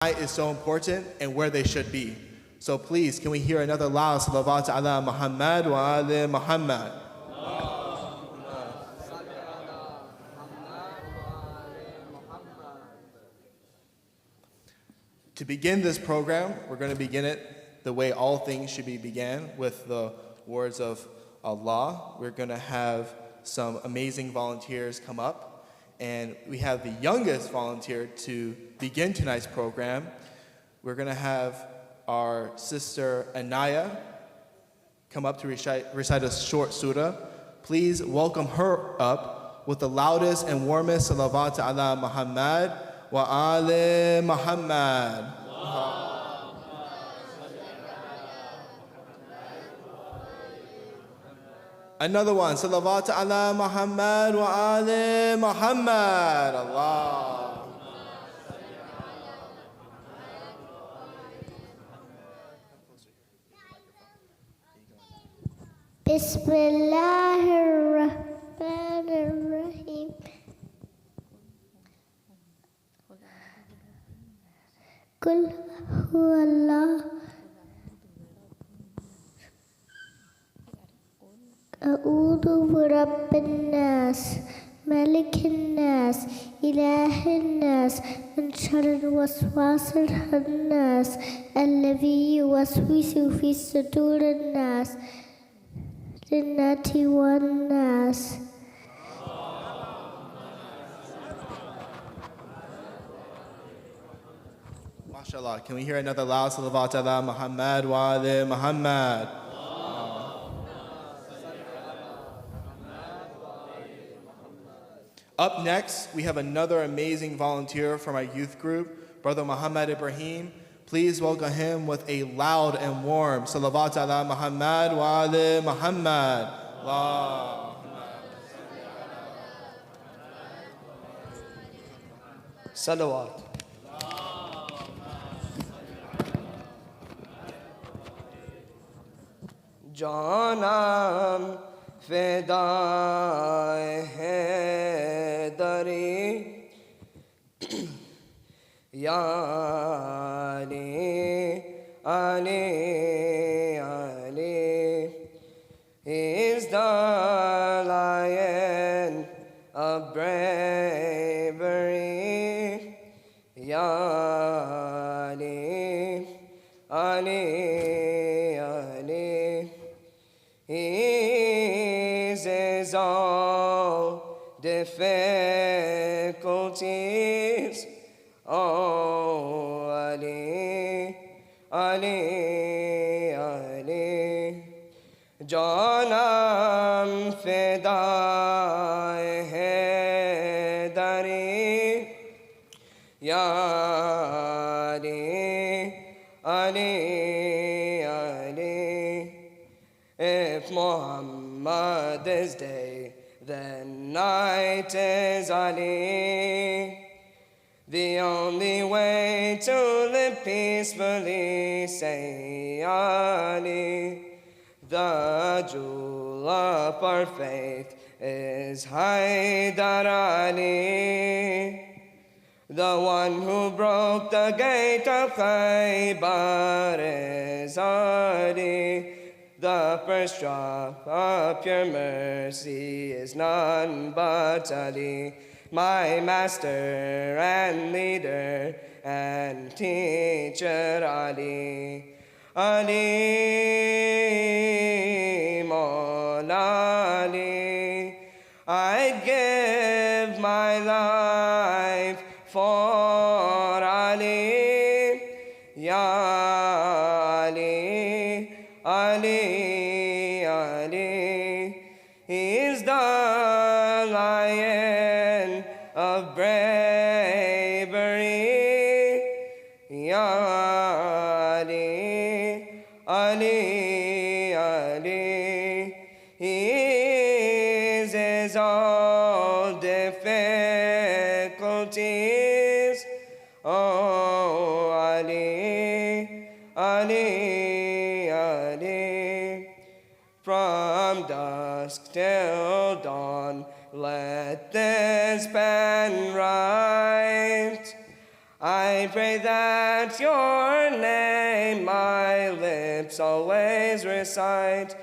is so important and where they should be. So please, can we hear another loud salawat ala Muhammad wa ali Muhammad? To begin this program, we're going to begin it the way all things should be began, with the words of Allah. We're going to have some amazing volunteers come up, and we have the youngest volunteer to begin tonight's program. We're going to have our sister Anaya come up to recite a short surah. Please welcome her up with the loudest and warmest salawat ala Muhammad wa ali Muhammad. Another one, salawat ala Muhammad wa ali Muhammad. Allah. Bismillahirrahmanirrahim. Qul huwallah. A'udhu birabbin nas, malikin nas, ilahin nas, min sharril waswasil khannas, alladhi yuwaswisu fi sudurin nas, jinnati wan nas. MashaAllah. Can we hear another loud salawat ala Muhammad wa ali Muhammad? Up next, we have another amazing volunteer from our youth group, Brother Muhammad Ibrahim. Please welcome him with a loud and warm salawat ala Muhammad wa ali Muhammad. Salawat. Janam fedai Haidari Ya Ali, Ali, Ali is the lion of bravery. Ya Ali, Ali, Ali eases all difficulties. Oh, Ali, Ali, Ali, Janam fedai Haidari, Ya Ali, Ali, Ali. If Muhammad is day, then night is Ali. The only way to live peacefully, say Ali. The jewel of our faith is Haidar Ali. The one who broke the gate of Khaybar is Ali. The first drop of pure mercy is none but Ali. My master and leader and teacher Ali. Ali, Mawla Ali, I'd give my life for Ali. Ya Ali, Ali, Ali, he's the lion of bravery. Ya Ali, Ali, Ali, he eases all difficulties. Oh, Ali, Ali, Ali, from dusk till dawn, let this band write. I pray that that your name my lips always recite,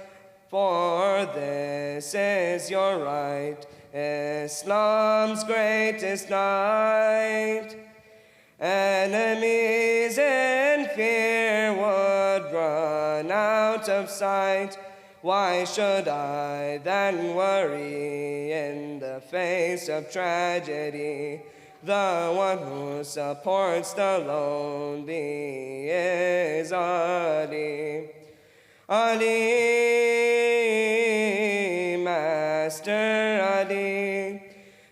for this is your right, Islam's greatest night. Enemies in fear would run out of sight. Why should I then worry in the face of tragedy? The one who supports the lonely is Ali. Ali, Master Ali,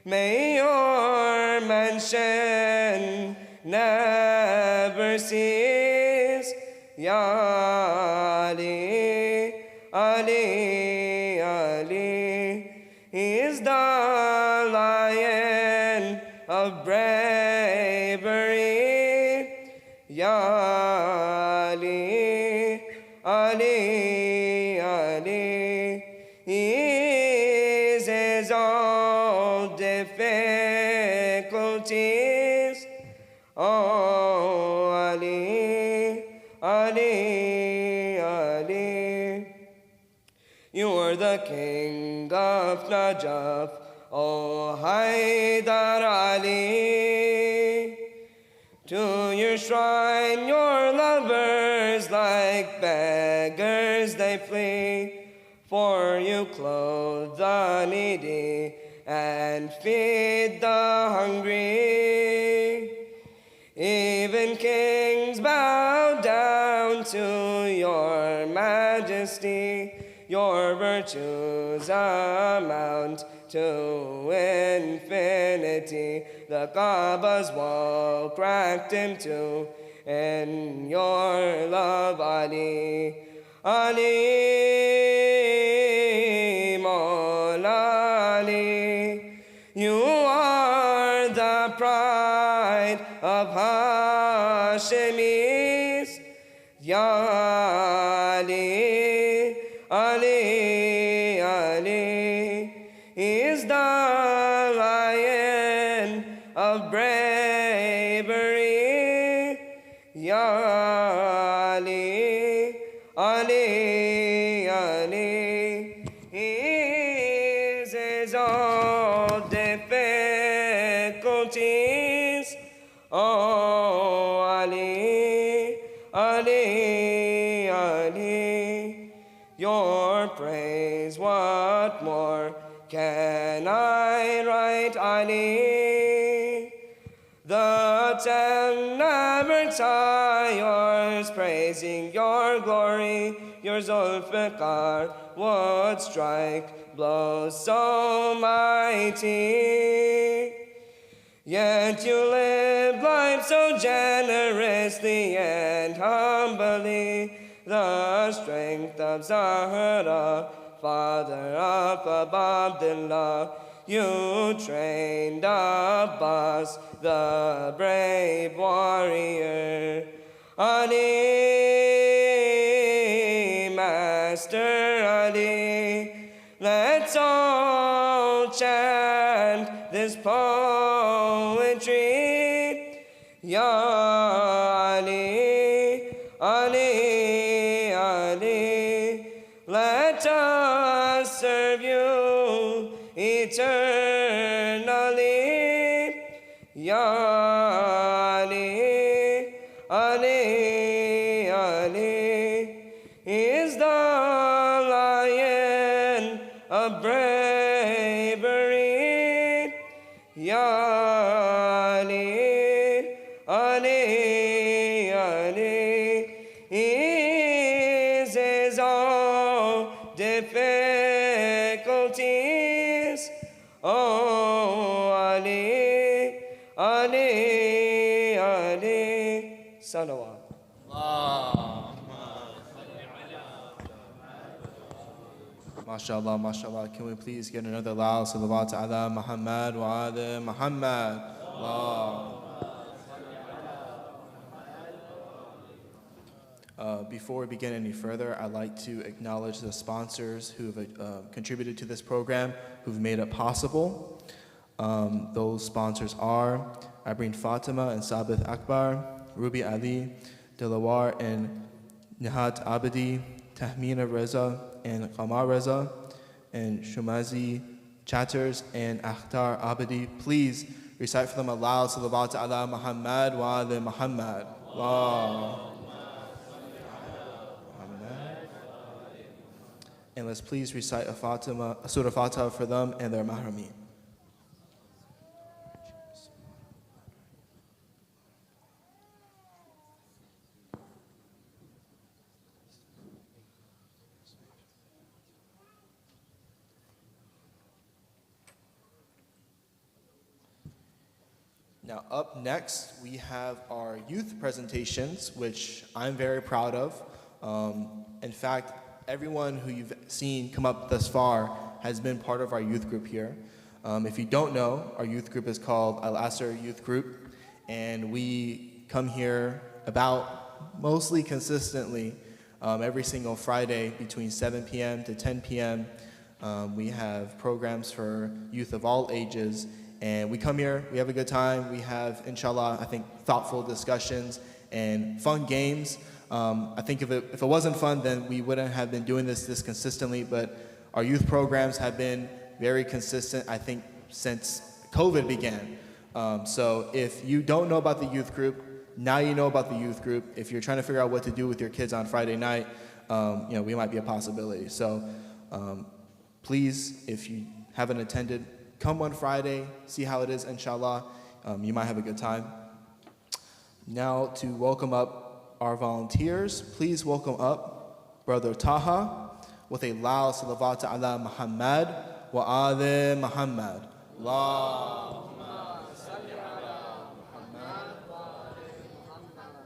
may your mention never cease. Ya Ali, Ali, Ali, he is the lion of bravery. Ya Ali, Ali, Ali, he eases all difficulties. Oh, Ali, Ali, Ali, you are the king of Najaf, oh Haydar Ali. To your shrine your lovers like beggars they flee, for you clothe the needy and feed the hungry. Even kings bow down to your majesty. Your virtues amount to infinity. The Kaaba's wall cracked in two in your love, Ali. Ali, Mawla Ali, you are the pride of Hashemis. Ya Ali, Ali, Ali, he is the lion of bravery. Ya Ali, Ali, Ali, he eases all difficulties. Oh, Ali, Ali, Ali, your praise, what more can I write, Ali? The ten never tires praising your glory. Your Zulfiqar would strike blows so mighty. Yet you live life so generously and humbly. The strength of Zahra, father of Abdullah, you trained Abbas, the brave warrior. Ali, Master Ali, let's all chant this poetry. Ya Ali, Ali, Ali, let us serve you eternally. Ya Ali, Ali, Ali, is the lion of bravery. Ya Ali, Ali, Ali, eases all difficulties. Oh, Ali, Ali, Ali, salawat. MashaAllah, MashaAllah. Can we please get another loud salawat ala Muhammad wa ala Muhammad? Allah. Before we begin any further, I'd like to acknowledge the sponsors who have contributed to this program, who've made it possible. Those sponsors are Abreen Fatima and Sabith Akbar, Ruby Ali, Dilawar and Nihat Abadi, Tahmina Reza and Qamar Reza, and Shumazi Chatters and Akhtar Abadi. Please recite for them aloud, Salawat ala Muhammad wa ala Muhammad. And let's please recite a Surah Fatiha for them and their mahrameen. Now up next, we have our youth presentations, which I'm very proud of. In fact, everyone who you've seen come up thus far has been part of our youth group here. If you don't know, our youth group is called Al-Asr Youth Group, and we come here about mostly consistently every single Friday between 7 p.m. to 10 p.m. We have programs for youth of all ages, and we come here, we have a good time, we have, inshallah, I think, thoughtful discussions and fun games. I think if it wasn't fun, then we wouldn't have been doing this consistently, but our youth programs have been very consistent, I think, since COVID began. So if you don't know about the youth group, now you know about the youth group. If you're trying to figure out what to do with your kids on Friday night, we might be a possibility. So please, if you haven't attended, come one Friday, see how it is, inshallah. You might have a good time. Now to welcome up our volunteers, please welcome up Brother Taha with a loud salawat ala Muhammad wa ala Muhammad. Allahumma salli ala Muhammad wa ala Muhammad.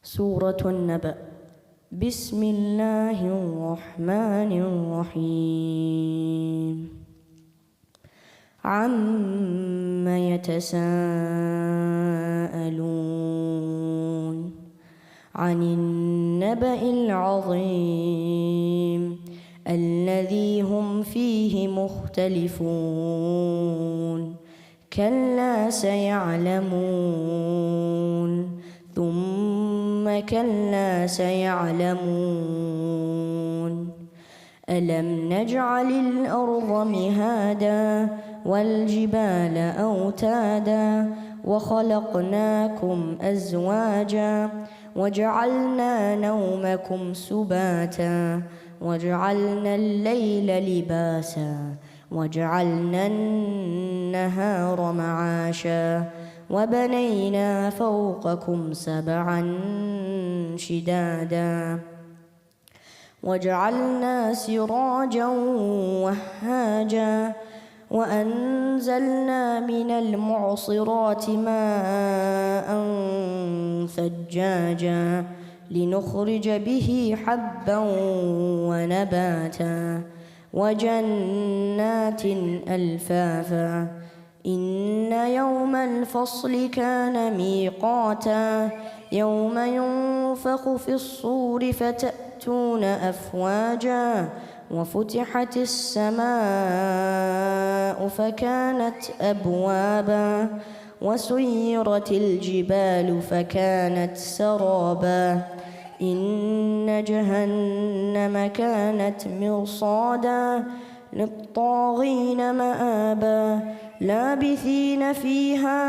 سورة النبأ. بسم الله الرحمن الرحيم. عم يتساءلون عن النبأ العظيم الذي هم فيه مختلفون. كلا سيعلمون ثم كلا سيعلمون. ألم نجعل الأرض مهادا والجبال أوتادا وخلقناكم أزواجا وجعلنا نومكم سباتا وجعلنا الليل لباسا وجعلنا النهار معاشا وبنينا فوقكم سبعا شدادا وجعلنا سراجا وهاجا وأنزلنا من المعصرات ماء ثجاجا لنخرج به حبا ونباتا وجنات ألفافا. إن يوم الفصل كان ميقاتا. يوم ينفخ في الصور فتأتون أفواجا وفتحت السماء فكانت أبوابا وسيرت الجبال فكانت سرابا. إن جهنم كانت مرصادا للطاغين مآبا لابثين فيها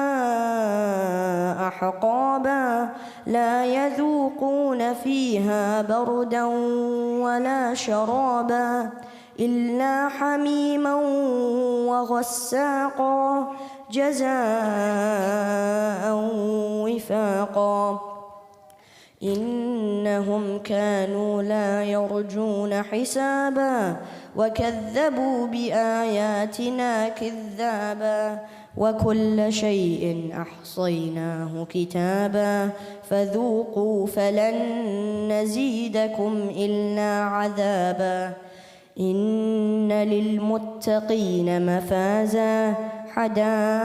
أحقابا لا يذوقون فيها بردا ولا شرابا إلا حميما وغساقا جزاء وفاقا. إنهم كانوا لا يرجون حسابا وكذبوا بآياتنا كذابا وكل شيء أحصيناه كتابا فذوقوا فلن نزيدكم إلا عذابا. إن للمتقين مفازا حدائق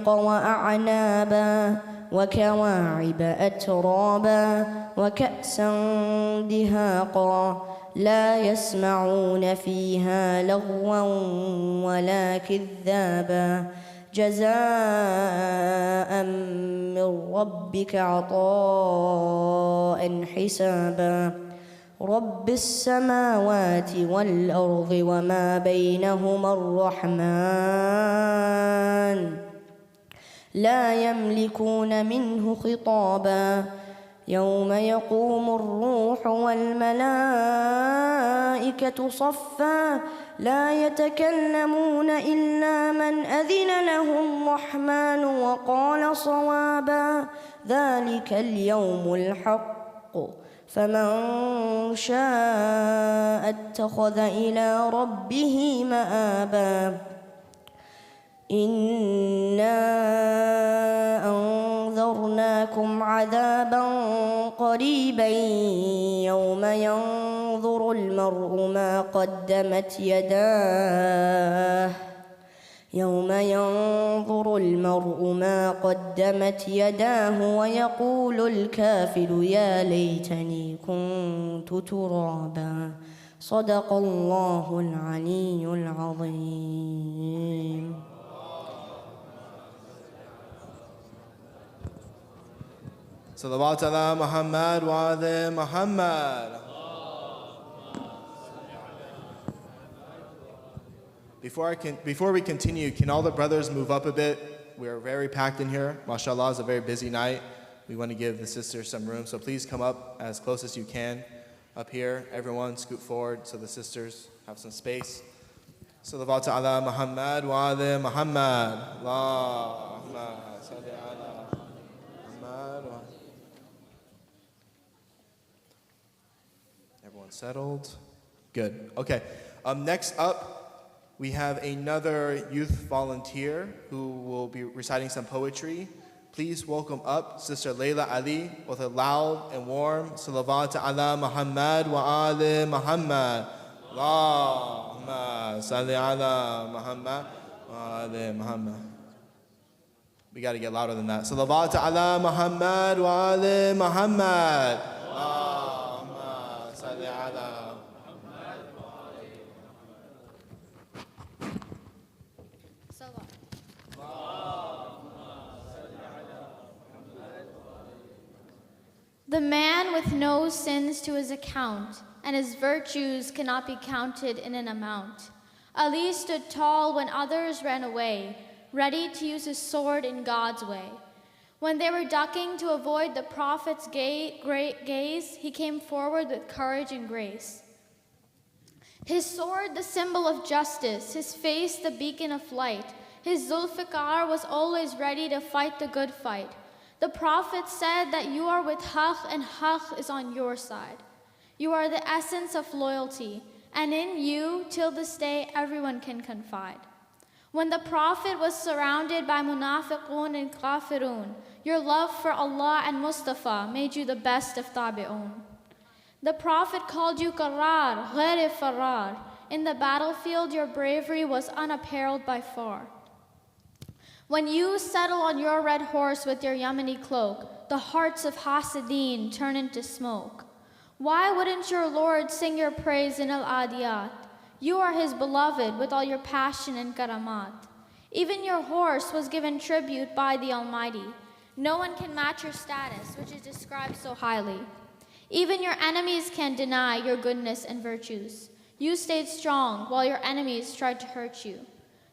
وأعنابا وكواعب أترابا وكأسا دهاقا لا يسمعون فيها لغوا ولا كذابا جزاء من ربك عطاء حسابا رب السماوات والأرض وما بينهما الرحمن لا يملكون منه خطابا يوم يقوم الروح والملائكة صفا لا يتكلمون إلا من أذن له الرحمن وقال صوابا ذلك اليوم الحق فمن شاء اتخذ إلى ربه مآبا إنا أنذرناكم عذابا قريبا يوم ينظر المرء ما قدمت يداه ويقول الكافر يا ليتني كنت ترابا صدق الله العلي العظيم. Salawat ala Muhammad wa ala Muhammad. Before we continue, can all the brothers move up a bit? We are very packed in here. MashaAllah, it's a very busy night. We want to give the sisters some room, so please come up as close as you can up here. Everyone scoot forward so the sisters have some space. Salawat ala Muhammad wa ala Muhammad. Allahumma salli ala Muhammad wa Everyone settled? Good. Okay. Next up, we have another youth volunteer who will be reciting some poetry. Please welcome up Sister Layla Ali with a loud and warm salawat ala Muhammad wa ala Muhammad. Allahumma salli ala Muhammad wa ala Muhammad. We got to get louder than that. Salawat ala Muhammad wa ala Muhammad. Allahumma salli ala The man with no sins to his account, and his virtues cannot be counted in an amount. Ali stood tall when others ran away, ready to use his sword in God's way. When they were ducking to avoid the Prophet's gaze, he came forward with courage and grace. His sword the symbol of justice, his face the beacon of light. His Zulfiqar was always ready to fight the good fight. The Prophet said that you are with Haqq and Haqq is on your side. You are the essence of loyalty, and in you, till this day, everyone can confide. When the Prophet was surrounded by munafiqun and kafirun, your love for Allah and Mustafa made you the best of tabi'un. The Prophet called you qarar, ghair farar. In the battlefield, your bravery was unapparelled by far. When you settle on your red horse with your Yemeni cloak, the hearts of Hasidin turn into smoke. Why wouldn't your Lord sing your praise in Al-Adiyat? You are his beloved with all your passion and karamat. Even your horse was given tribute by the Almighty. No one can match your status, which is described so highly. Even your enemies can deny your goodness and virtues. You stayed strong while your enemies tried to hurt you.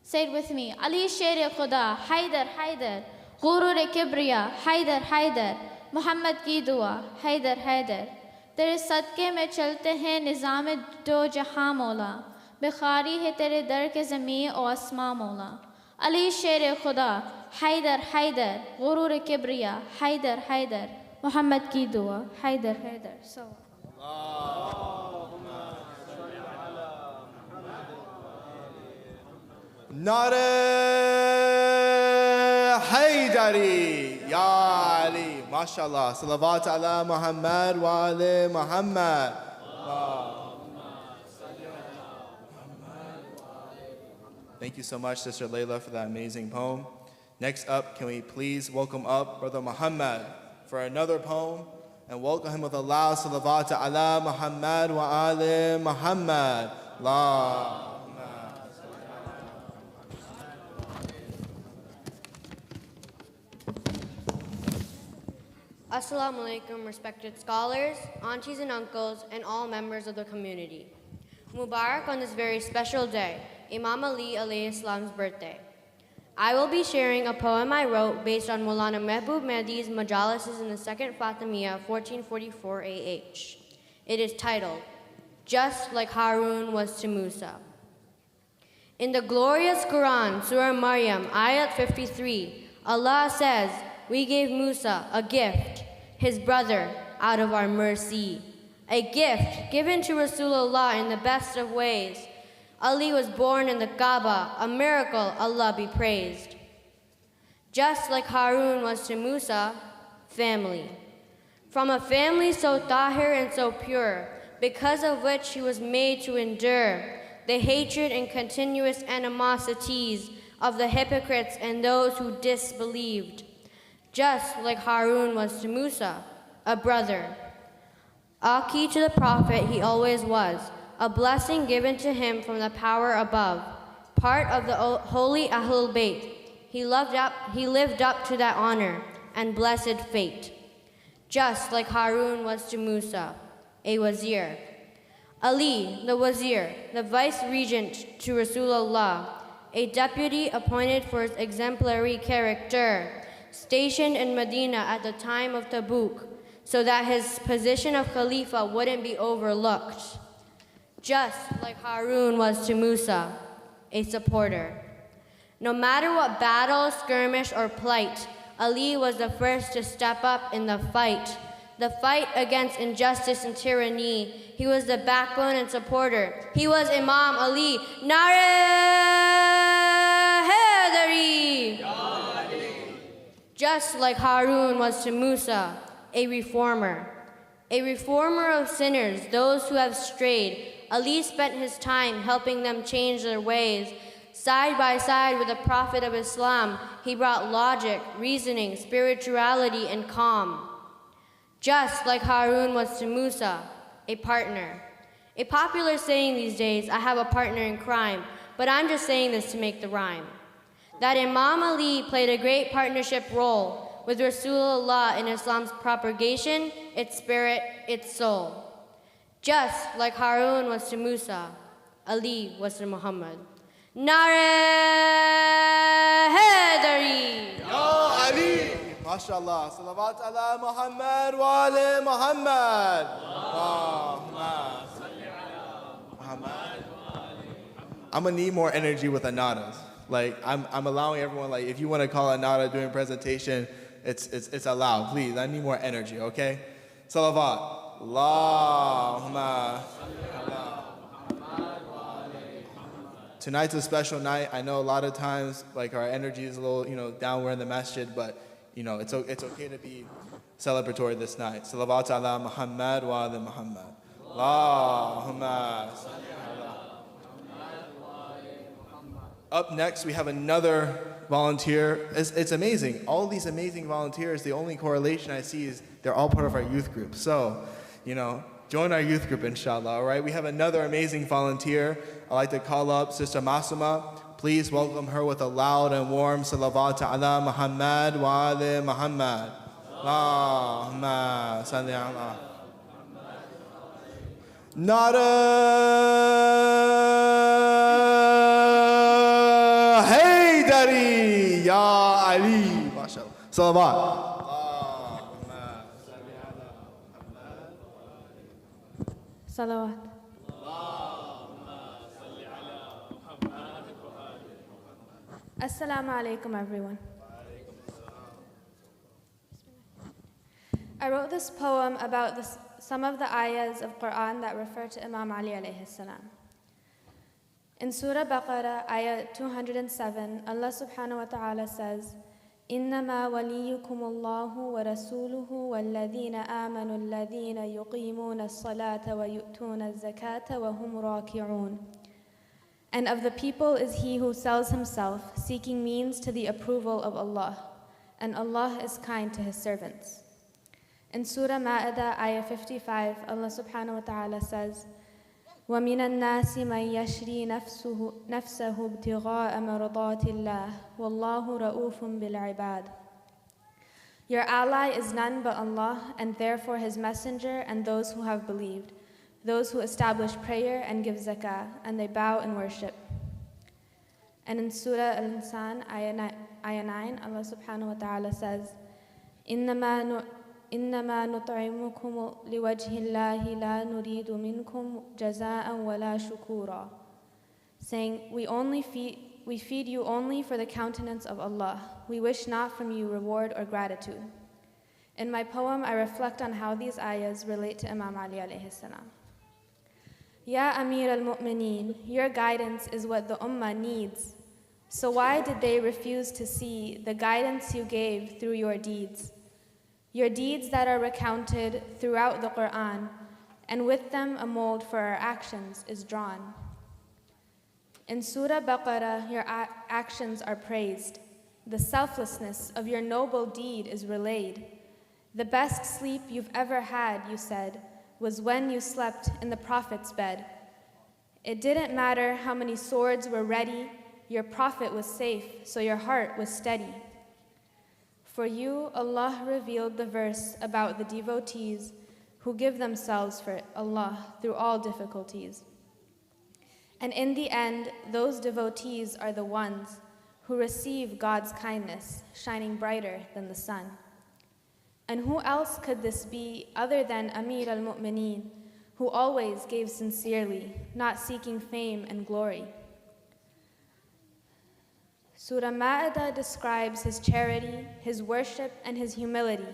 Say it with me. Ali Sher Khuda, Haidar, Haidar. Ghurur Kibriya, Haidar, Haidar. Muhammad ki dua, Haidar, Haidar. Tere sadke mein chalte hain nizam-e do jahan Mola. Bikhari hai tere dar ke zameen o asma Mola. Ali Sher Khuda, Haidar, Haidar. Ghurur Kibriya, Haidar, Haidar. Muhammad ki dua, Haidar, Haidar. So. Nare Haydari, Ya Ali, MashaAllah. Salawat ala Muhammad wa ala Muhammad. Thank you so much, Sister Layla, for that amazing poem. Next up, can we please welcome up Brother Muhammad for another poem And welcome him with a loud salawat ala Muhammad wa ali Muhammad. Assalamu alaikum, respected scholars, aunties and uncles, and all members of the community. Mubarak on this very special day, Imam Ali alayhi salam's birthday. I will be sharing a poem I wrote based on Maulana Mehboob Mehdi's Majalises in the Second Fatimiyya, 1444 AH. It is titled, Just Like Harun Was to Musa. In the glorious Quran, Surah Maryam, Ayat 53, Allah says, we gave Musa a gift, his brother, out of our mercy. A gift given to Rasulullah in the best of ways. Ali was born in the Kaaba, a miracle, Allah be praised. Just like Harun was to Musa, family. From a family so tahir and so pure, because of which he was made to endure the hatred and continuous animosities of the hypocrites and those who disbelieved. Just like Harun was to Musa, a brother. Aki to the Prophet he always was, a blessing given to him from the power above, part of the holy Ahlul Bayt. He lived up to that honor and blessed fate. Just like Harun was to Musa, a wazir. Ali, the wazir, the vice-regent to Rasulullah, a deputy appointed for his exemplary character, stationed in Medina at the time of Tabuk, so that his position of Khalifa wouldn't be overlooked. Just like Harun was to Musa, a supporter. No matter what battle, skirmish, or plight, Ali was the first to step up in the fight against injustice and tyranny. He was the backbone and supporter. He was Imam Ali. Nare Haidari! Just like Harun was to Musa, a reformer of sinners, those who have strayed. Ali spent his time helping them change their ways. Side by side with the Prophet of Islam, he brought logic, reasoning, spirituality, and calm. Just like Harun was to Musa, a partner. A popular saying these days, I have a partner in crime, but I'm just saying this to make the rhyme. That Imam Ali played a great partnership role with Rasulullah in Islam's propagation, its spirit, its soul. Just like Harun was to Musa, Ali was to Muhammad. Nare Haidari! Ya Ali! MashaAllah. Salawat ala Muhammad wa ali Muhammad. I'm gonna need more energy with the nadas. Like I'm allowing everyone, like if you want to call a nada during presentation, it's allowed. Please, I need more energy, okay? Salawat. Allahumma. Tonight's a special night. I know a lot of times, like our energy is a little, downward in the masjid, but it's okay to be celebratory this night. Salawat ala Muhammad wa ala Muhammad. Allahumma. Up next, we have another volunteer. It's amazing. All these amazing volunteers, the only correlation I see is they're all part of our youth group. So, join our youth group, inshallah, all right? We have another amazing volunteer. I'd like to call up Sister Masuma. Please welcome her with a loud and warm salawat ala Muhammad wa ali Muhammad. Allahumma salli ala Nara Haidari Ya Ali. MashaAllah. Salawat. Salawat. Assalamu alaikum, everyone. I wrote this poem about some of the ayahs of Quran that refer to Imam Ali alayhi salam. In Surah Baqarah, ayah 207, Allah subhanahu wa ta'ala says, إنما وليكم الله ورسوله والذين آمنوا الذين يقيمون الصلاة ويؤتون الزكاة وهم راكعون. And of the people is he who sells himself, seeking means to the approval of Allah, and Allah is kind to his servants. In Surah Ma'idah, ayah 55, Allah subhanahu wa ta'ala says, وَمِنَ النَّاسِ مَن يَشْرِي نَفْسَهُ ابْتِغَاءَ مَرْضَاتِ اللَّهِ وَاللَّهُ رَءُوفٌ بِالْعِبَادِ. Your ally is none but Allah, and therefore His Messenger and those who have believed, those who establish prayer and give zakah, and they bow in worship. And in Surah Al-Insan, ayah 9, Allah subhanahu wa ta'ala says, إِنَّمَا نُطْعِمُكُمْ لِوَجْهِ اللَّهِ لَا نُرِيدُ مِنْكُمْ جَزَاءً وَلَا شُكُورًا, saying, we feed you only for the countenance of Allah. We wish not from you reward or gratitude. In my poem, I reflect on how these ayahs relate to Imam Ali alayhi salam. Ya Amir al-Mu'mineen, your guidance is what the Ummah needs. So why did they refuse to see the guidance you gave through your deeds? Your deeds that are recounted throughout the Quran, and with them a mold for our actions is drawn. In Surah Baqarah, your actions are praised. The selflessness of your noble deed is relayed. The best sleep you've ever had, you said, was when you slept in the Prophet's bed. It didn't matter how many swords were ready, your Prophet was safe, so your heart was steady. For you, Allah revealed the verse about the devotees who give themselves for Allah through all difficulties. And in the end, those devotees are the ones who receive God's kindness, shining brighter than the sun. And who else could this be other than Amir al-Mu'mineen, who always gave sincerely, not seeking fame and glory? Surah Ma'idah describes his charity, his worship, and his humility.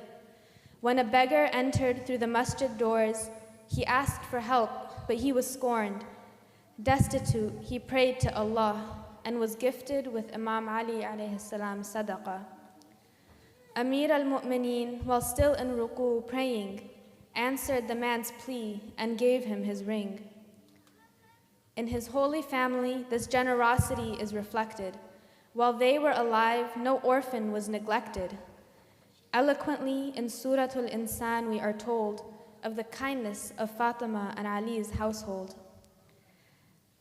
When a beggar entered through the masjid doors, he asked for help, but he was scorned. Destitute, he prayed to Allah and was gifted with Imam Ali alayhi salam sadaqah. Amir al-Mu'mineen, while still in ruku praying, answered the man's plea and gave him his ring. In his holy family, this generosity is reflected. While they were alive, no orphan was neglected. Eloquently, in Surah Al-Insan, we are told of the kindness of Fatima and Ali's household.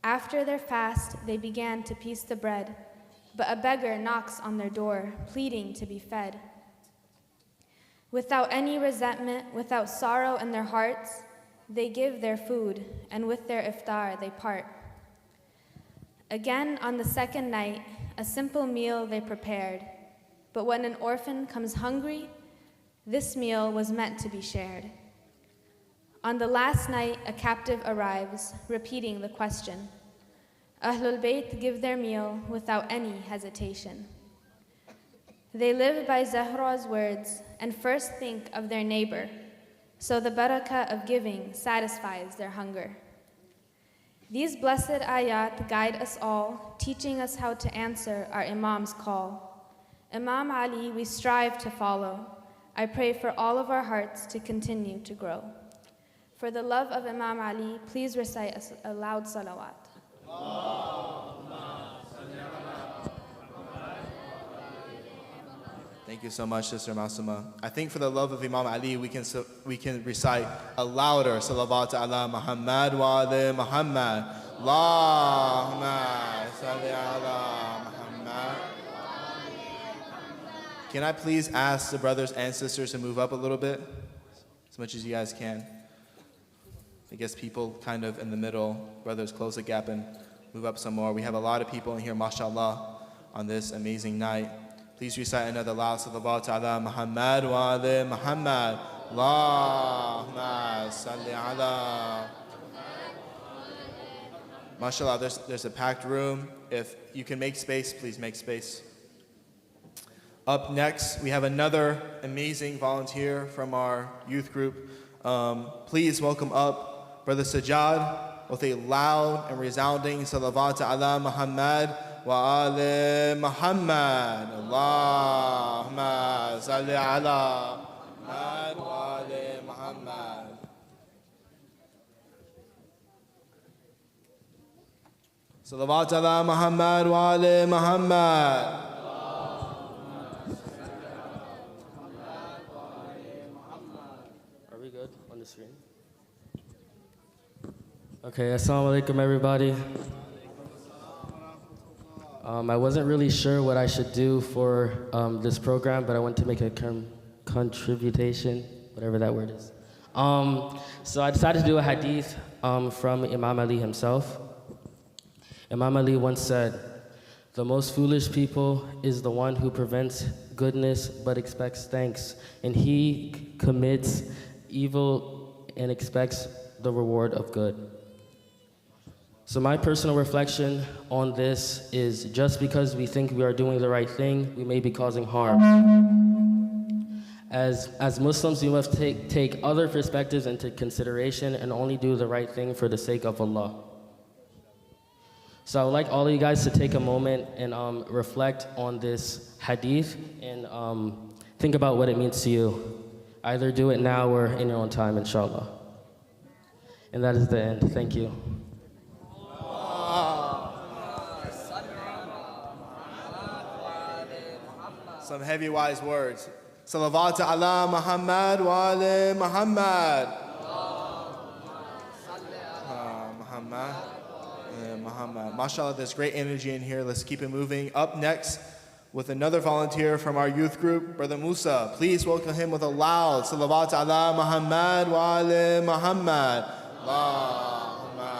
After their fast, they began to piece the bread, but a beggar knocks on their door, pleading to be fed. Without any resentment, without sorrow in their hearts, they give their food, and with their iftar they part. Again, on the second night, a simple meal they prepared, but when an orphan comes hungry, this meal was meant to be shared. On the last night, a captive arrives, repeating the question. Ahlul Bayt give their meal without any hesitation. They live by Zahra's words and first think of their neighbor, so the barakah of giving satisfies their hunger. These blessed ayat guide us all, teaching us how to answer our Imam's call. Imam Ali, we strive to follow. I pray for all of our hearts to continue to grow. For the love of Imam Ali, please recite a loud salawat. Thank you so much, Sister Masuma. I think for the love of Imam Ali, we can recite a louder salawat ala Muhammad wa ala Muhammad. Allahumma salli ala Muhammad. Can I please ask the brothers and sisters to move up a little bit? As much as you guys can. I guess people kind of in the middle, brothers close the gap and move up some more. We have a lot of people in here, mashallah, on this amazing night. Please recite another loud salawat ala Muhammad wa ala Muhammad. Allahumma salli ala. Mashallah, there's a packed room. If you can make space, please make space. Up next, we have another amazing volunteer from our youth group. Please welcome up Brother Sajjad with a loud and resounding salawat ala Muhammad wa ala Muhammad. Allahumma salli ala Muhammad wa ala Muhammad. Salawat ala Muhammad wa ala Muhammad. Okay, assalamu alaikum everybody. I wasn't really sure what I should do for this program, but I want to make a contribution, whatever that word is. So I decided to do a hadith from Imam Ali himself. Imam Ali once said, "The most foolish people is the one who prevents goodness but expects thanks, and he commits evil and expects the reward of good." So my personal reflection on this is, just because we think we are doing the right thing, we may be causing harm. As Muslims, we must take other perspectives into consideration and only do the right thing for the sake of Allah. So I would like all of you guys to take a moment and reflect on this hadith and think about what it means to you. Either do it now or in your own time, inshallah. And that is the end. Thank you. Some heavy wise words. Salawat ala Muhammad wa ali Muhammad. Muhammad. MashaAllah, there's great energy in here. Let's keep it moving. Up next, with another volunteer from our youth group, Brother Musa. Please welcome him with a loud Salawat ala Muhammad wa ali Muhammad. Allahumma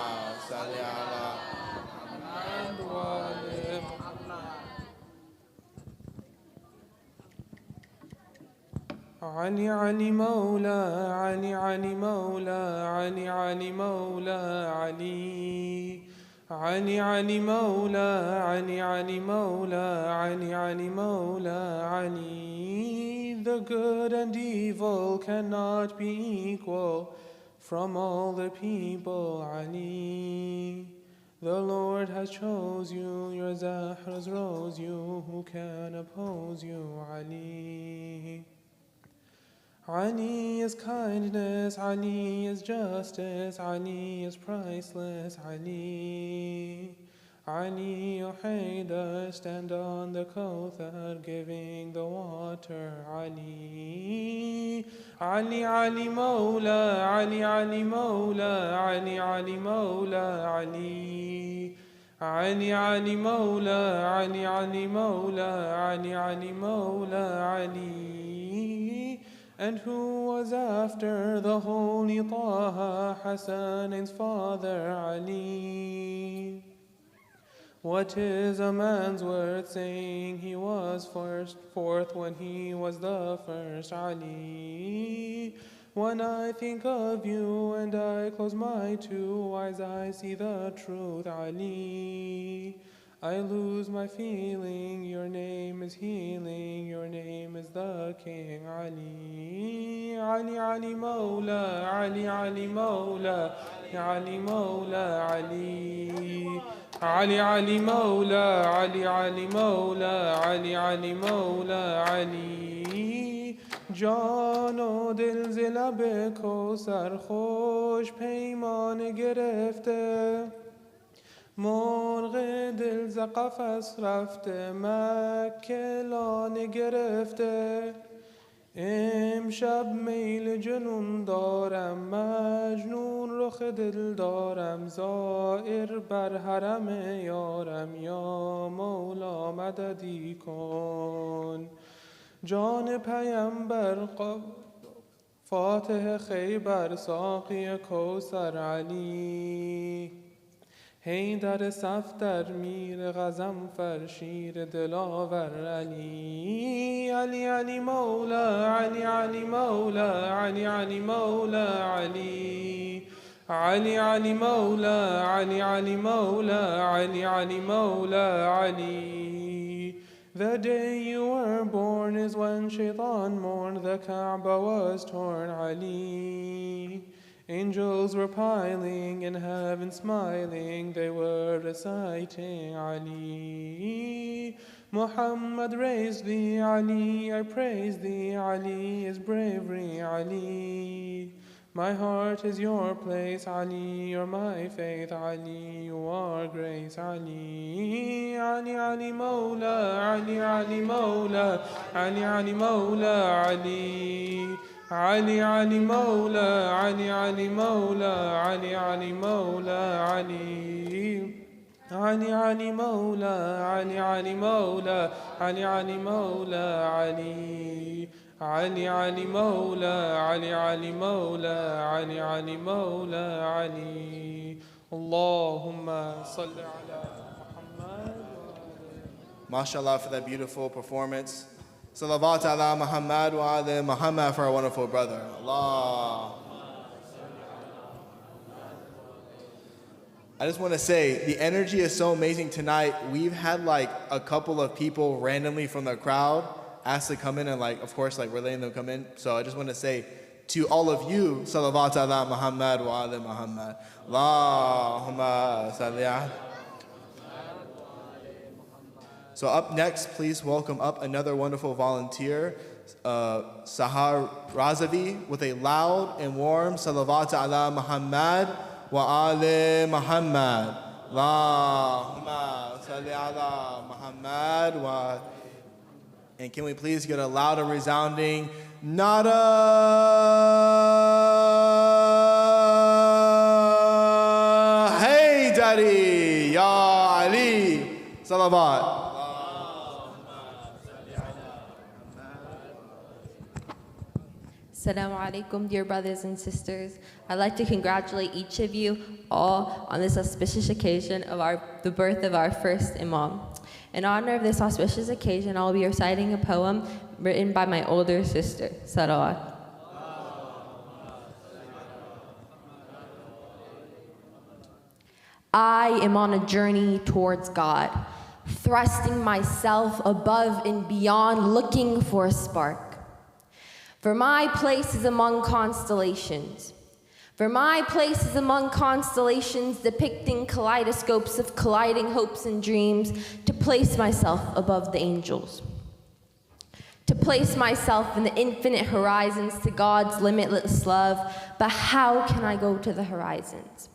salli ala Muhammad wa ali Muhammad. علي علي مولى علي علي مولى علي علي مولى علي علي علي مولى علي علي مولى علي علي مولى علي. The good and evil cannot be equal from all the people, Ali. The Lord has chose you, your Zahras rose you, who can oppose you, Ali? Ali is kindness, Ali is justice, Ali is priceless, Ali. Ali, O Haydar, stand on the Kawthar, giving the water, Ali. Ali, Ali, Mawla, Ali, Ali, Mawla, Ali, Ali, Mawla, Ali. Ali, Ali, Mawla, Ali, Ali, Mawla, Ali, Ali, Mawla, Ali. And who was after the holy Taha, Hassan's father, Ali? What is a man's word saying he was forth when he was the first, Ali? When I think of you and I close my two eyes, I see the truth, Ali. I lose my feeling, your name is healing, your name is the King, Ali. Ali, Ali, Mawla, Ali, Ali, Mawla, Ali, Mawla, Ali. Ali, Ali, Mawla, Ali, Ali, Mawla, Ali, Ali, Mawla, Ali. جان و دل ز لب کوثر خوش پیمان گرفته، مرغ دل ز قفس رفته، مکه لانه گرفته. امشب میل جنون دارم، مجنون رخ دل دارم، زائر بر حرم یارم، یا مولا مددی کن. جان پیمبر فاتح خیبر، ساقی کوثر، علی. حیدر صفدر، میر غضنفر، شیر دلاور، علی. علی علی مولا، علی علی مولا، علی علی مولا، علی. علی علی مولا، علی علی مولا، علی علی مولا، علی. The day you were born is when Shaitan mourned, the Kaaba was torn, Ali. Angels were piling in heaven smiling, they were reciting, Ali. Muhammad raised thee, Ali, I praise thee, Ali is bravery, Ali. My heart is your place, Ali, you're my faith, Ali, you are grace, Ali. Ali, Ali, Mawla, Ali, Ali, Mawla, Ali, Ali, Mawla, Ali. علي علي مولى علي علي مولى علي علي مولى علي علي علي مولى علي علي مولى علي علي مولى علي علي علي مولى علي علي مولى علي علي مولى علي اللهم صل على محمد. MashaAllah for that beautiful performance. Salawat ala Muhammad wa ala Muhammad for our wonderful brother. Allah. I just want to say, the energy is so amazing tonight. We've had like a couple of people randomly from the crowd ask to come in and of course, we're letting them come in. So I just want to say to all of you, Salawat ala Muhammad wa ala Muhammad. Allahumma salli ala. So up next, please welcome up another wonderful volunteer, Sahar Razavi, with a loud and warm Salawat ala Muhammad wa ali Muhammad. Allahumma salli ala Muhammad wa. And can we please get a loud and resounding Nada Hey Daddy Ya Ali Salawat. Assalamu alaikum, dear brothers and sisters. I'd like to congratulate each of you all on this auspicious occasion of the birth of our first Imam. In honor of this auspicious occasion, I'll be reciting a poem written by my older sister, Salawat. I am on a journey towards God, thrusting myself above and beyond, looking for a spark. For my place is among constellations. For my place is among constellations depicting kaleidoscopes of colliding hopes and dreams, to place myself above the angels. To place myself in the infinite horizons to God's limitless love. But how can I go to the horizons?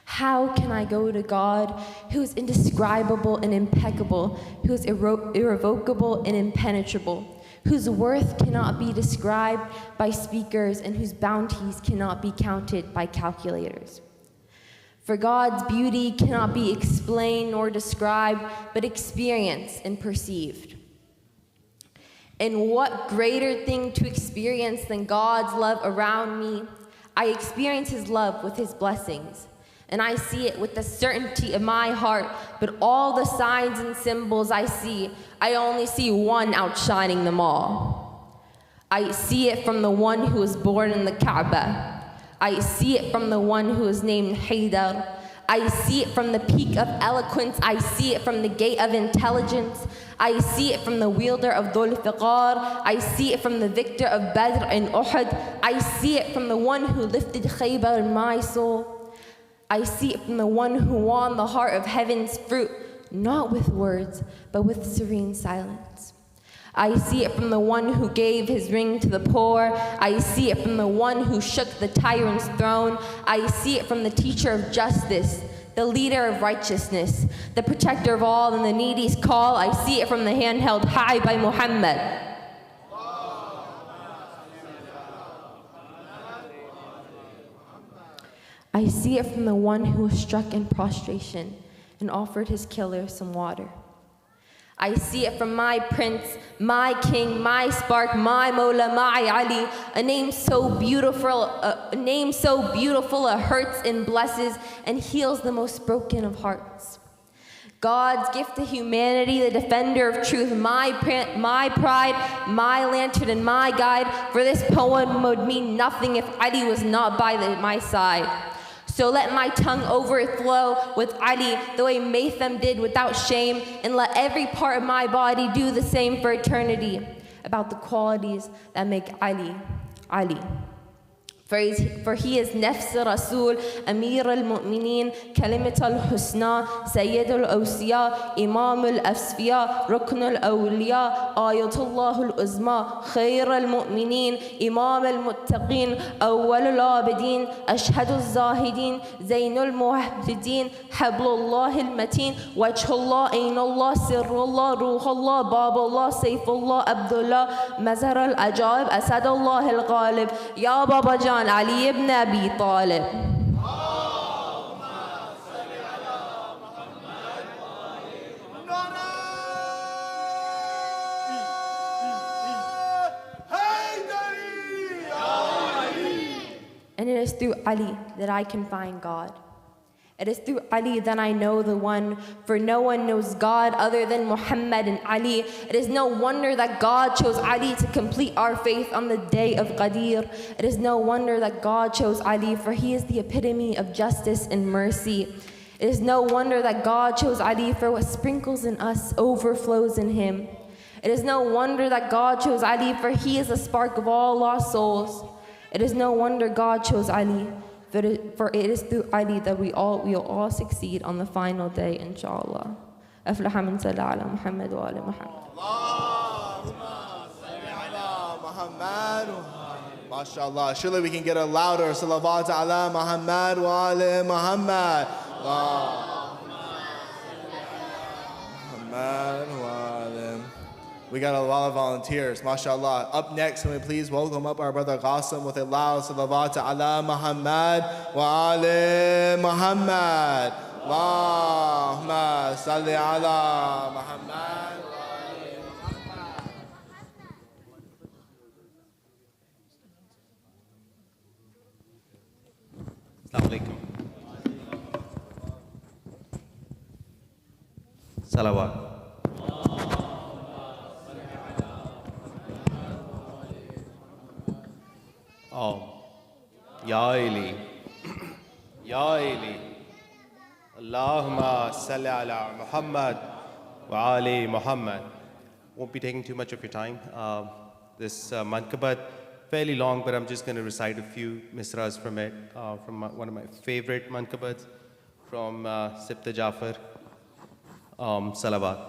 How can I go to God, who is indescribable and impeccable, who is irrevocable and impenetrable, whose worth cannot be described by speakers and whose bounties cannot be counted by calculators? For God's beauty cannot be explained nor described, but experienced and perceived. And what greater thing to experience than God's love around me? I experience His love with His blessings, and I see it with the certainty of my heart, but all the signs and symbols I see, I only see one outshining them all. I see it from the one who was born in the Kaaba. I see it from the one who is named Haydar. I see it from the peak of eloquence. I see it from the gate of intelligence. I see it from the wielder of Dhul Fiqar. I see it from the victor of Badr and Uhud. I see it from the one who lifted Khaybar in my soul. I see it from the one who won the heart of heaven's fruit, not with words, but with serene silence. I see it from the one who gave his ring to the poor. I see it from the one who shook the tyrant's throne. I see it from the teacher of justice, the leader of righteousness, the protector of all and the needy's call. I see it from the hand held high by Muhammad. I see it from the one who was struck in prostration and offered his killer some water. I see it from my prince, my king, my spark, my Mawla, my Ali, a name so beautiful, it hurts and blesses and heals the most broken of hearts. God's gift to humanity, the defender of truth, my pride, my lantern, and my guide. For this poem would mean nothing if Ali was not by my side. So let my tongue overflow with Ali the way Matham did without shame, and let every part of my body do the same for eternity about the qualities that make Ali, Ali. For he is Nafs Rasul, Amir al-Mu'mineen, Kalimat al-Husna, Sayyid al-Awsiya, Imam al-Asfiya, Rukn al-Awliya, Ayatullah al-Uzma, Khair al-Mu'mineen, Imam al-Muttaqeen, Awwal al-Abideen, Ashhad al-Zahideen, Zayn al-Muwahhideen, Hablullah al-Mateen, Wajhullah, Aynullah, Sirrullah, Ruhullah, Babullah, Saifullah, Abdullah, Mazhar al-Ajaib, Asadullah al-Ghalib, Ya Baba Jan Ali ibn Abi Talib. And it is through Ali that I can find God. It is through Ali that I know the One, for no one knows God other than Muhammad and Ali. It is no wonder that God chose Ali to complete our faith on the day of Qadir. It is no wonder that God chose Ali, for he is the epitome of justice and mercy. It is no wonder that God chose Ali, for what sprinkles in us overflows in him. It is no wonder that God chose Ali, for he is the spark of all lost souls. It is no wonder God chose Ali, for it is through Ali that we'll all succeed on the final day, inshallah. أفلح من صلى على محمد وآل محمد. Allahumma salli ala Muhammad. MashaAllah. Surely we can get a louder salawat ala Muhammad wa ala Muhammad. Muhammad wa ala. We got a lot of volunteers, mashallah. Up next, can we please welcome up our brother Qasim with a loud salawat ala Muhammad wa ala Muhammad. Allahumma salli ala Muhammad. Assalamu alaikum. Salawat. Ya Ali, Ya Ali, Allahumma salli ala Muhammad wa ali Muhammad. Won't be taking too much of your time. This mankabat, fairly long, but I'm just going to recite a few misras from it, from one of my favorite mankabats, from Sibta Jafar, Salawat.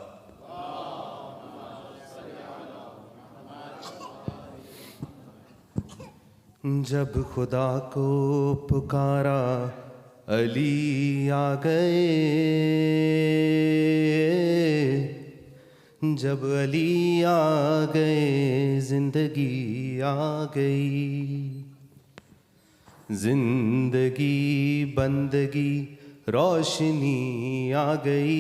जब खुदा को पुकारा अली आ गए, जब अली आ गए जिंदगी आ गई, जिंदगी बंदगी रोशनी आ गई,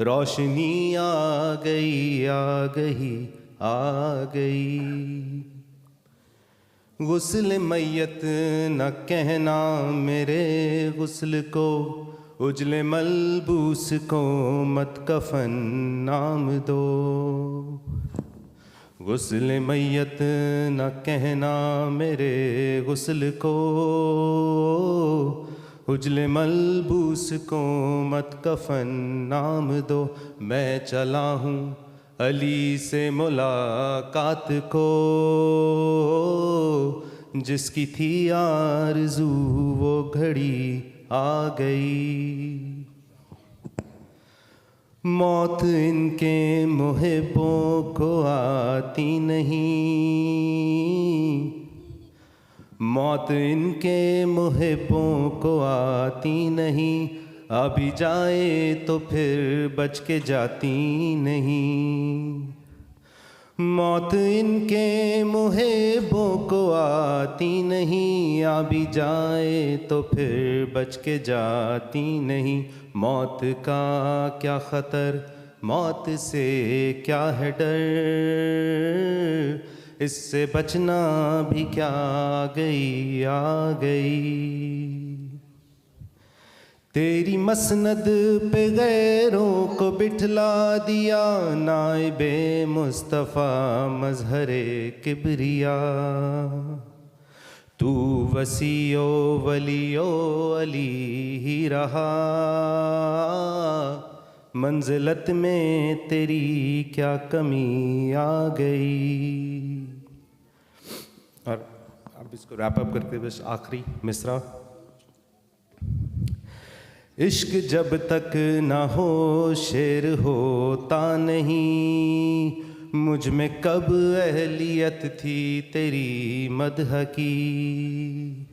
रोशनी आ गई आ गई आ गई। गुस्ल मैयत न कहना मेरे गुस्ल को, उजले मलबूस को मत कफन नाम दो। गुस्ल मैयत न कहना मेरे गुस्ल को, उजले मलबूस को मत कफन नाम दो। मैं चला हूँ अली से मुलाकात को, जिसकी थी आरज़ू वो घड़ी आ गई। मौत इनके मुहिब्बों को आती नहीं, मौत इनके मुहिब्बों को आती नहीं, अभी जाए तो फिर बच के जाती नहीं। मौत इनके मुहिब्बों को आती नहीं, अभी जाए तो फिर बच के जाती नहीं। मौत का क्या ख़तर, मौत से क्या है डर, इससे बचना भी क्या आ गई। तेरी मसनद पे गैरों को बिठला दिया, नाइबे मुस्तफ़ा मज़हरे किबरिया। तू वसीओ वलियो अली ही रहा, मंजिलत में तेरी क्या कमी आ गई। और अब इसको रैप अप करके बस आखिरी मिसरा. इश्क जब तक ना हो शेर होता नहीं, मुझ में कब अहलियत थी तेरी मदह की.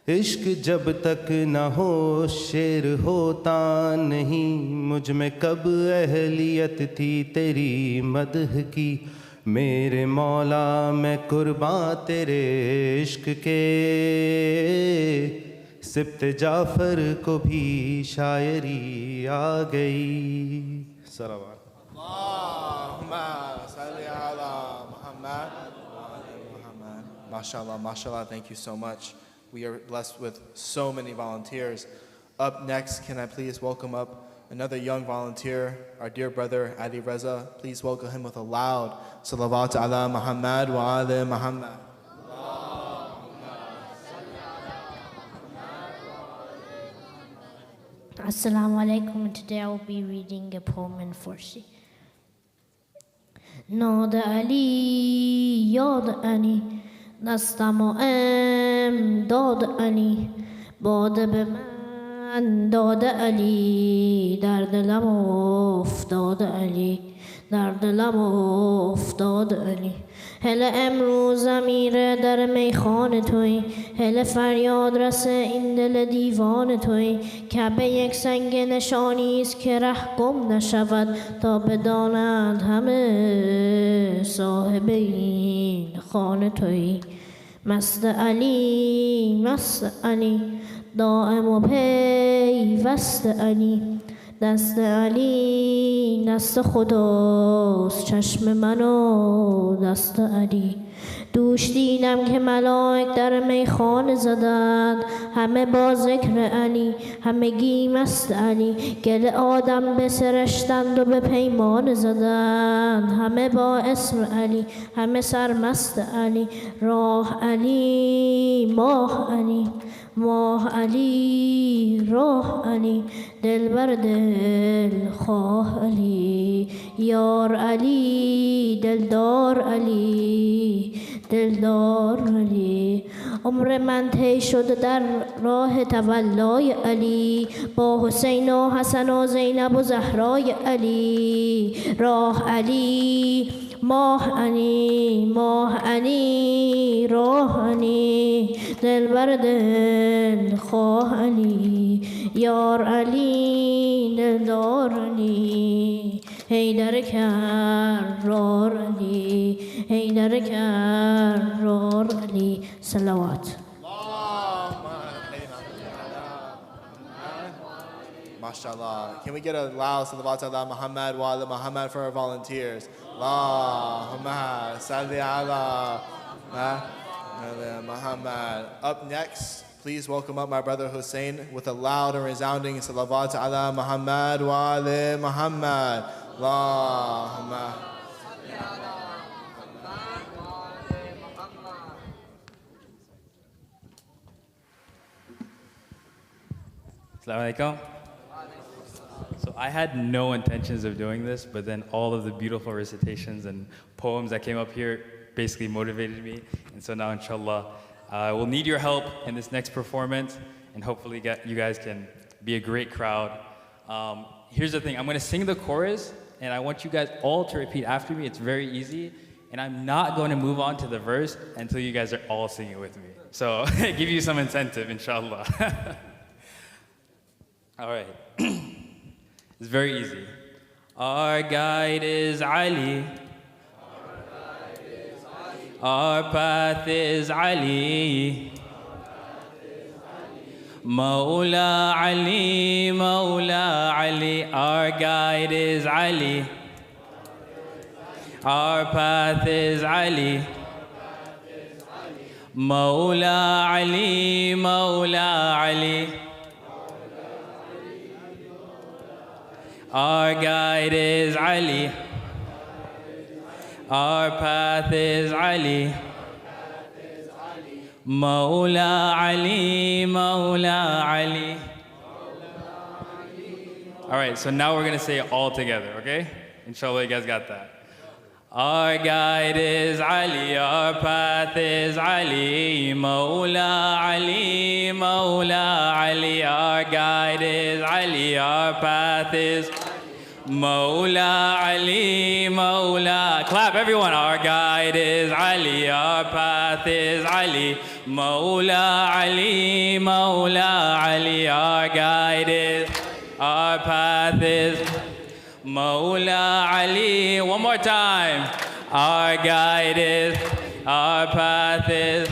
इश्क जब तक ना हो शेर होता नहीं, मुझ में कब अहलियत थी तेरी मदह की. मेरे मौला मैं कुर्बान तेरे इश्क के, सिब्ते जाफर को भी शायरी आ गई. सलावत. Allahumma salli ala Muhammad wa ali Muhammad. Mashallah, mashallah, thank you so much. We are blessed with so many volunteers. Up next, can I please welcome up another young volunteer, our dear brother Ali Reza. Please welcome him with a loud salawat ala Muhammad wa ali Muhammad. Assalamu alaikum. Today I will be reading a poem in Farsi. ناد علی یاد علی دستم و امداد علی باده به من داد علی در دلم افتاد علی در دلم افتاد علی هله امروز امیر در میخان توی هله فریاد رس این دل دیوان توی کعبه یک سنگ نشانی است که ره گم نشود تا بدانند همه صاحب این خانه توی مست علی دائم و پیوست علی دست علی دست خداست چشم من و دست علی دوش دیدم که ملائک در میخانه زدند همه با ذکر علی همگی مست علی گل آدم بسرشتند و به پیمان زدند همه با اسم علی همه سرمست علی راه علی ماه علی راه علی دل بر دل خواه علی یار علی دلدار علی عمر من طی شد در راه تولای علی با حسین و حسن و زینب و زهرای علی راه علی ماه علی راه علی دل بر دل خواه علی یار علی دلدار علی حیدر کرار علی حیدر کرار علی صلوات. Mashallah. Can we get a loud salawat ala Muhammad wa ala Muhammad for our volunteers? Allahumma salli ala Muhammad. Up next, please welcome up my brother Hussein with a loud and resounding salawat ala Muhammad wa ala Muhammad. Allahumma salli ala Muhammad wa ala Muhammad. Assalamu alaikum. So I had no intentions of doing this, but then all of the beautiful recitations and poems that came up here basically motivated me. And so now, inshallah, we'll need your help in this next performance, and hopefully you guys can be a great crowd. Here's the thing, I'm gonna sing the chorus, and I want you guys all to repeat after me. It's very easy, and I'm not going to move on to the verse until you guys are all singing with me. So give you some incentive, inshallah. All right. It's very easy. Our guide is Ali. Our path is Ali. Mawla Ali, Mawla Ali. Our guide is Ali. Our path is Ali. Mawla Ali, Mawla Ali. Our guide is Ali. Our path is Ali. Mawla Ali, Mawla Ali. All right, so now we're going to say it all together, okay? Inshallah, you guys got that. Our guide is Ali, our path is Ali, Mawla Ali, Mawla Ali. Our guide is Ali, our path is Mawla Ali, Mawla. Clap everyone. Our guide is Ali, our path is Ali, Mawla Ali, Mawla Ali. Our guide is, our path is Mawla Ali. One more time. Our guide is, our path is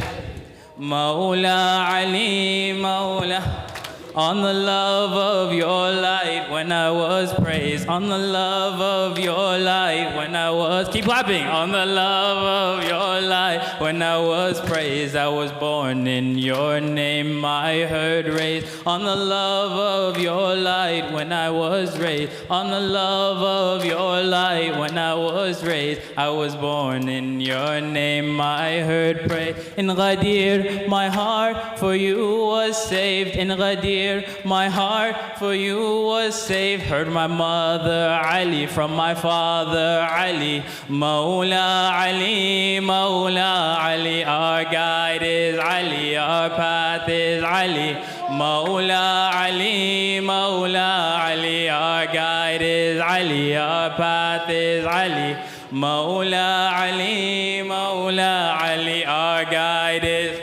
Mawla Ali, Mawla. On the love of your light when I was praised. On the love of your light when I was, keep clapping. On the love of your light when I was praised. I was born in your name, I heard raised. On the love of your light when I was raised. On the love of your light when I was raised. I was born in your name, I heard praise. In Ghadir, my heart for you was saved. In Ghadir, my heart for you was saved. Heard my mother Ali from my father Ali. Mawla Ali, Mawla Ali. Our guide is Ali, our path is Ali. Mawla Ali, Mawla Ali. Our guide is Ali, our path is Ali. Mawla Ali, Mawla Ali. Our guide is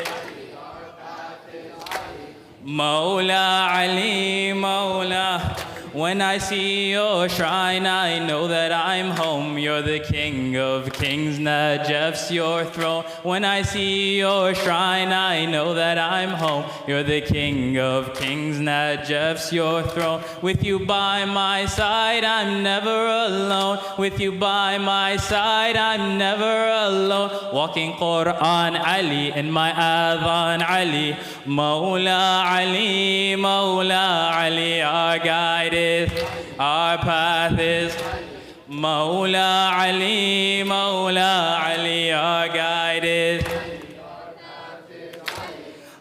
Mawla Ali, Mawla. When I see your shrine, I know that I'm home. You're the King of Kings, Najaf's your throne. When I see your shrine, I know that I'm home. You're the King of Kings, Najaf's your throne. With you by my side, I'm never alone. With you by my side, I'm never alone. Walking Quran Ali, in my adhan Ali. Mawla Ali, Mawla Ali. Our guide is, our path is Mawla Ali, Mawla Ali. Our guide is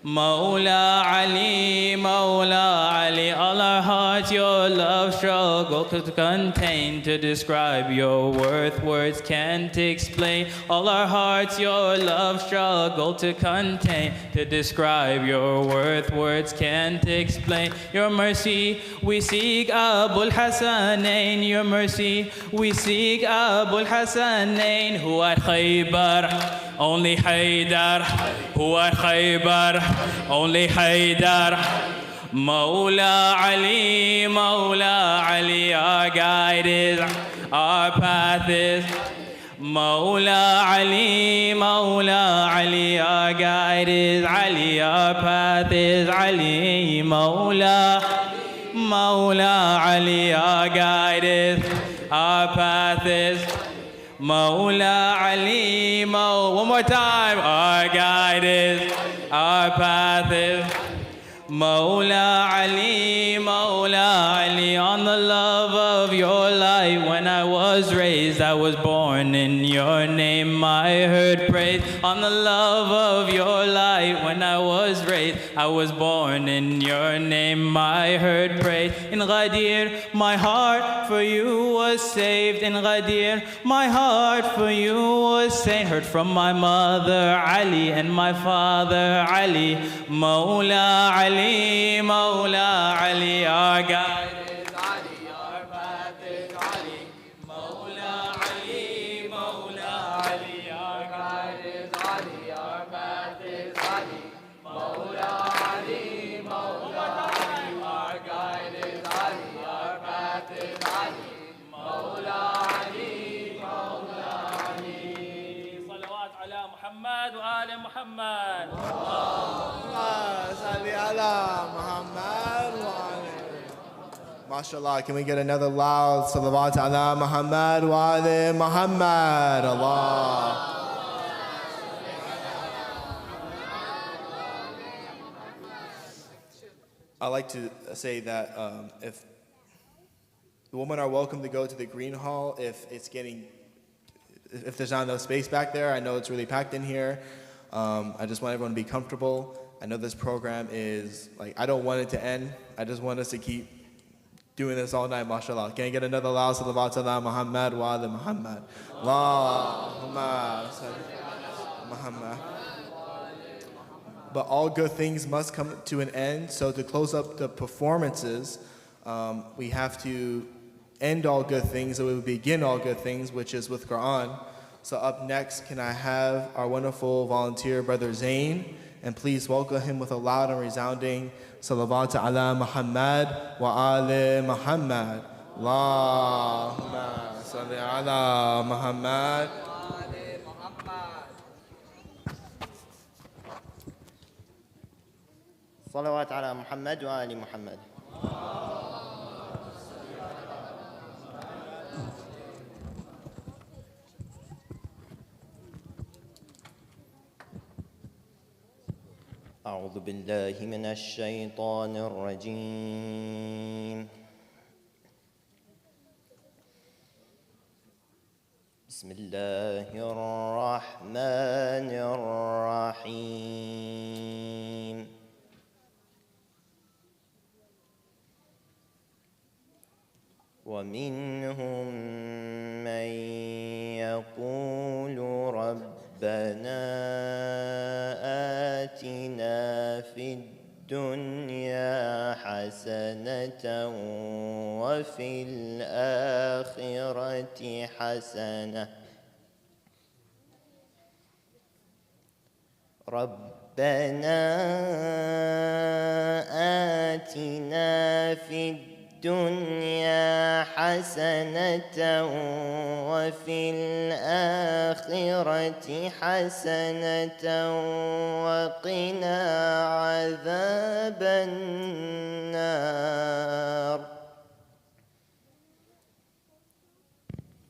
Mawla Ali, Mawla Ali. All our hearts your love struggle to contain, to describe your worth, words can't explain. All our hearts your love struggle to contain, to describe your worth, words can't explain. Your mercy we seek, Abul Hasanain. Your mercy we seek, Abul Hasanain. Who at Khaybar, only Haydar. Who at Khaybar, only Haydar. Mawla Ali, Mawla Ali. Our guide is, our path is Mawla Ali, Mawla Ali. Our guide is Ali, our path is Ali. Mawla, Mawla Ali. Our guide is, our path is Mawla Ali, one more time. Our guide is, our path is Mawla Ali, Mawla Ali. On the love of your light when I was raised, I was born in your name, I heard praise. On the love of your light when I was raised, I was born in your name, I heard praise. In Ghadir, my heart for you was saved. In Ghadir, my heart for you was saved. Heard from my mother Ali and my father Ali. Mawla Ali, Mawla Ali. Our guide is Ali, our path is Ali. Mawla Ali, Mawla Ali. Our guide is Ali, our path is Ali. Mawla Ali, Mawla Ali. Our guide is Ali, our path is Ali. Mawla Ali, Mawla Ali. Salawat ala Muhammad wa ala Muhammad. MashaAllah, can we get another loud salawat ala Muhammad wa ala Muhammad? Allah. I like to say that if the women are welcome to go to the green hall, if there's not enough space back there. I know it's really packed in here. I just want everyone to be comfortable. I know this program is, I don't want it to end. I just want us to keep doing this all night, mashallah. Can I get another loud salawat ala Muhammad wa ala Muhammad? Allahumma salli ala Muhammad. But all good things must come to an end. So to close up the performances, we have to end all good things, and we will begin all good things, which is with Quran. So up next, can I have our wonderful volunteer, Brother Zain, and please welcome him with a loud and resounding salawat ala Muhammad wa ali Muhammad. Allahumma salli ala Muhammad. صلوات على محمد وآل محمد. أعوذ بالله من الشيطان الرجيم. بسم الله الرحمن الرحيم. ومنهم من يقول ربنا آتنا في الدنيا حسنة وفي الآخرة حسنة ربنا آتنا في الدنيا حسنة وفي الآخرة حسنة وقنا عذاب النار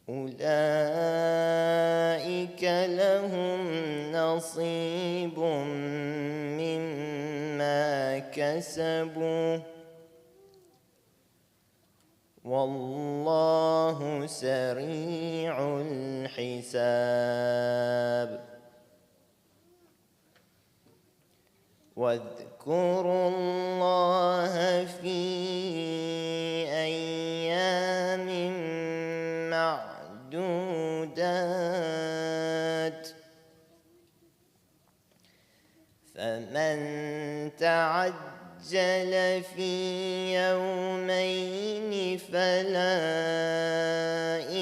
أولئك لهم نصيب مما كسبوا والله سريع الحساب واذكروا الله في أيام معدودات فمن تعجل في يومين فلا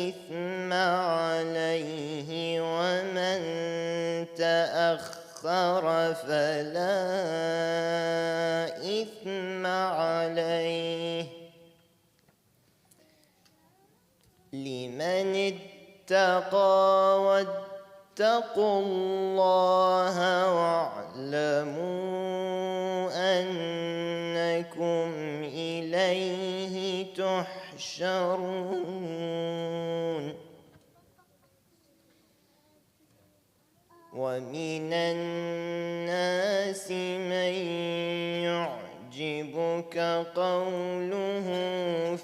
إثم عليه ومن تأخر فلا إثم عليه لمن اتقى واتقوا الله واعلموا أنكم إليه تحشرون ومن الناس من يعجبك قوله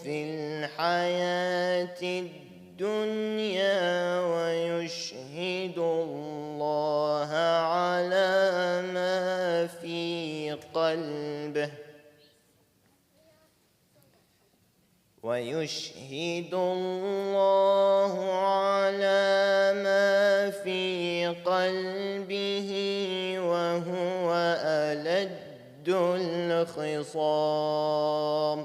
في الحياة الدنيا ويشهد الله على ما في قلبه ويشهد الله على ما في قلبه وهو ألد الخصام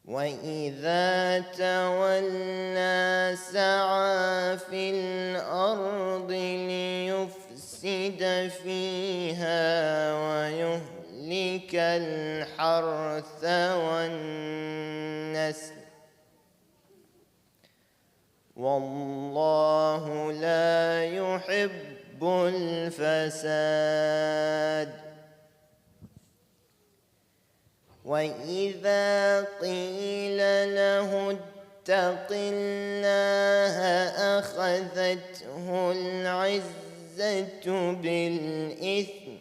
وإذا تولى سعى في الأرض ليفسد فيها ويهلك الحرث والنسل والله لا يحب الفساد وإذا قيل له اتق الله أخذته العزة بالإثم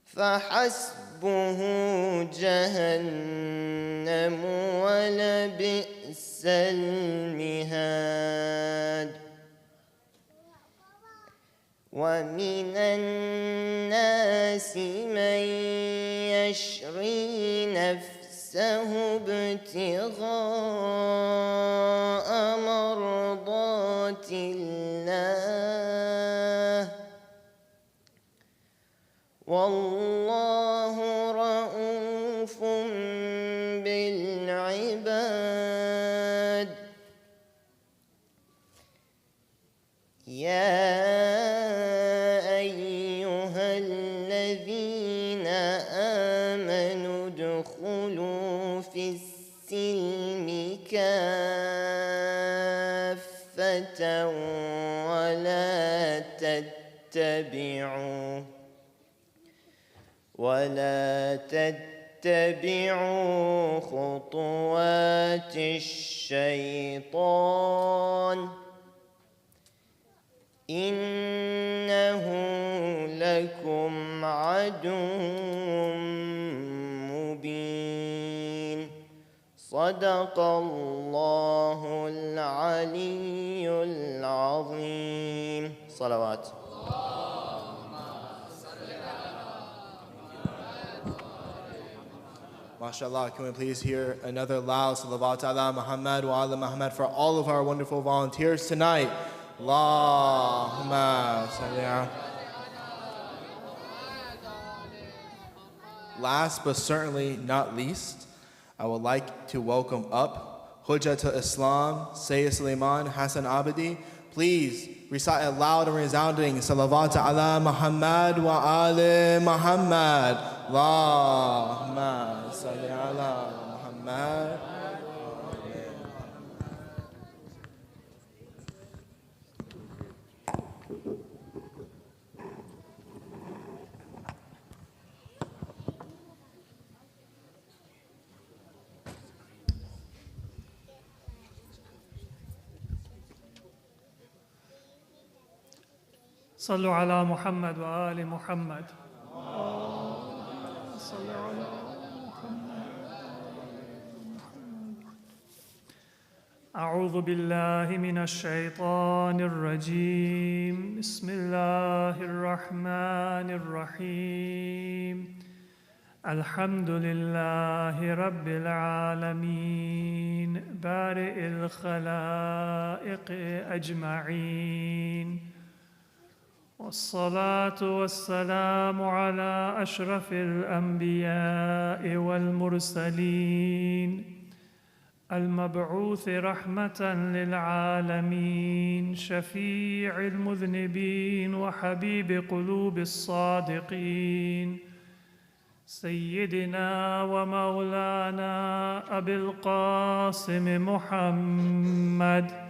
فحسبه جهنم ولبئس المهاد ومن الناس من يشري نفسه ابتغاء مرضات الله والله رؤوف بالعباد يا أيها الذين آمنوا ادخلوا في السلم كافة ولا تتبعوا خطوات الشيطان إنه لكم عدو مبين صدق الله العلي العظيم صلوات MashaAllah, can we please hear another loud salawat ala Muhammad wa ala Muhammad for all of our wonderful volunteers tonight. Allahumma salli ala. Last but certainly not least, I would like to welcome up Hujjatul Islam, Sayyid Sulaiman Hassan Abadi. Please recite a loud and resounding salawat ala Muhammad wa ala Muhammad. Allahumma salli ala Muhammad. صلوا على محمد وآل محمد. صل على محمد. أعوذ بالله من الشيطان الرجيم. بسم الله الرحمن الرحيم. الحمد لله رب العالمين بارئ الخلائق أجمعين والصلاة والسلام على أشرف الأنبياء والمرسلين المبعوث رحمة للعالمين شفيع المذنبين وحبيب قلوب الصادقين سيدنا ومولانا أبي القاسم محمد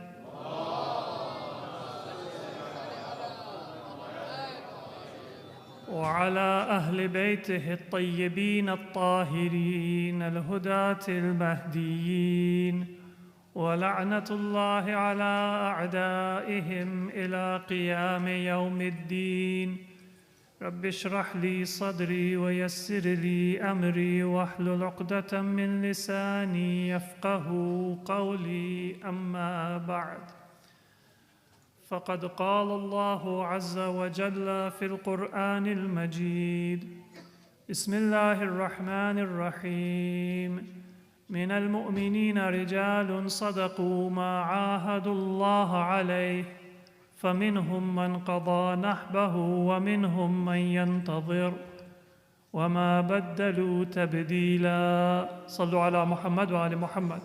وعلى أهل بيته الطيبين الطاهرين الهداة المهديين ولعنة الله على أعدائهم إلى قيام يوم الدين رب اشرح لي صدري ويسر لي أمري واحلل عقدة من لساني يفقه قولي أما بعد فقد قال الله عز وجل في القرآن المجيد بسم الله الرحمن الرحيم من المؤمنين رجال صدقوا ما عاهدوا الله عليه فمنهم من قضى نحبه ومنهم من ينتظر وما بدلوا تبديلا صلوا على محمد وآل محمد.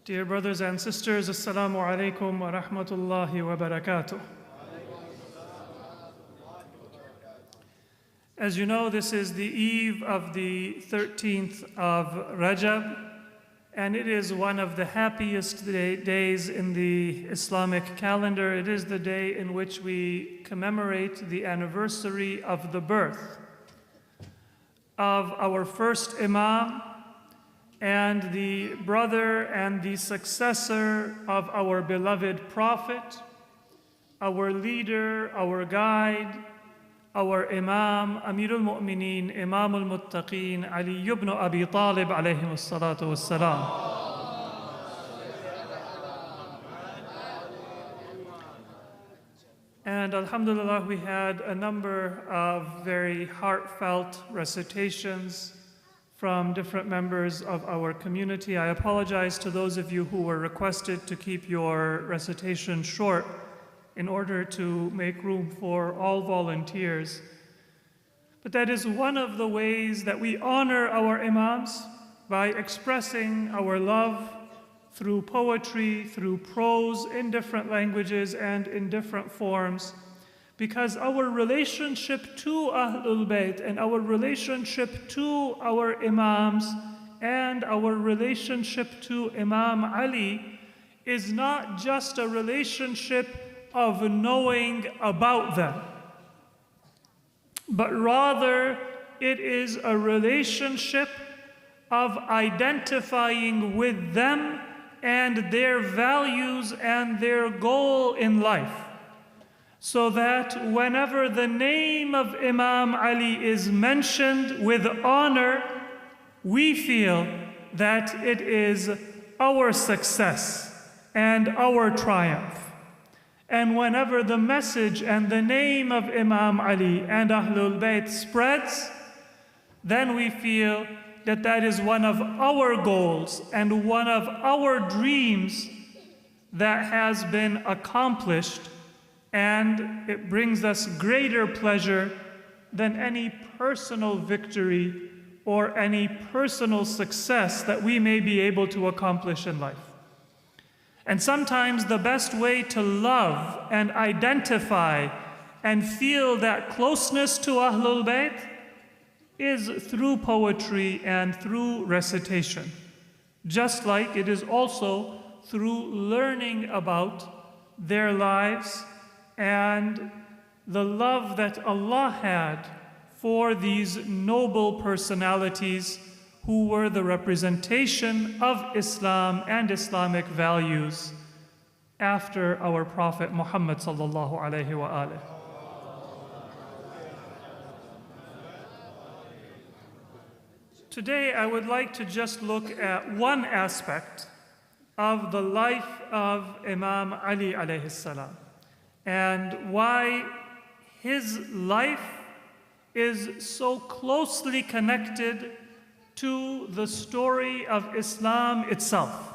Dear brothers and sisters, Assalamu alaikum wa rahmatullahi wa barakatuh. As you know, this is the eve of the 13th of Rajab, and it is one of the happiest days in the Islamic calendar. It is the day in which we commemorate the anniversary of the birth of our first Imam, and the brother and the successor of our beloved Prophet, our leader, our guide, our Imam, Amir al-Mu'mineen, Imam al-Muttaqeen, Ali ibn Abi Talib alayhi salatu wassalam. And And alhamdulillah, we had a number of very heartfelt recitations from different members of our community. I apologize to those of you who were requested to keep your recitation short in order to make room for all volunteers. But that is one of the ways that we honor our imams, by expressing our love through poetry, through prose in different languages and in different forms. Because our relationship to Ahlul Bayt and our relationship to our Imams and our relationship to Imam Ali is not just a relationship of knowing about them, but rather it is a relationship of identifying with them and their values and their goal in life. So that whenever the name of Imam Ali is mentioned with honor, we feel that it is our success and our triumph. And whenever the message and the name of Imam Ali and Ahlul Bayt spreads, then we feel that that is one of our goals and one of our dreams that has been accomplished. And it brings us greater pleasure than any personal victory or any personal success that we may be able to accomplish in life. And sometimes the best way to love and identify and feel that closeness to Ahlul Bayt is through poetry and through recitation. Just like it is also through learning about their lives and the love that Allah had for these noble personalities who were the representation of Islam and Islamic values after our Prophet Muhammad sallallahu alaihi wasallam. Today I would like to just look at one aspect of the life of Imam Ali alayhi salam, and why his life is so closely connected to the story of Islam itself.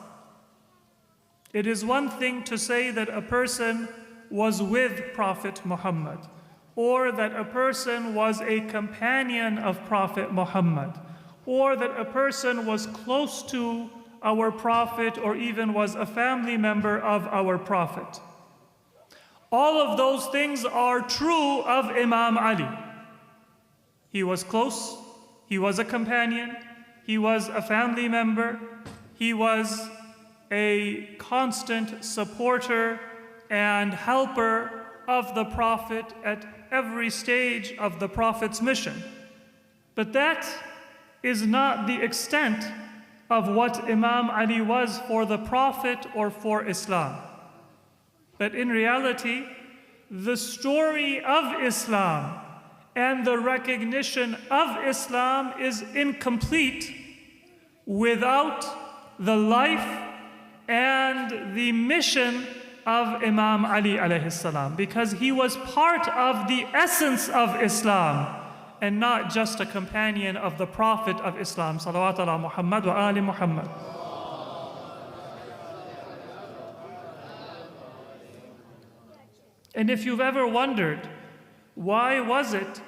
It is one thing to say that a person was with Prophet Muhammad, or that a person was a companion of Prophet Muhammad, or that a person was close to our Prophet, or even was a family member of our Prophet. All of those things are true of Imam Ali. He was close, he was a companion, he was a family member, he was a constant supporter and helper of the Prophet at every stage of the Prophet's mission. But that is not the extent of what Imam Ali was for the Prophet or for Islam. But in reality, the story of Islam and the recognition of Islam is incomplete without the life and the mission of Imam Ali alayhi salam, because he was part of the essence of Islam and not just a companion of the Prophet of Islam, salawat ala Muhammad wa ali Muhammad. And if you've ever wondered, why was it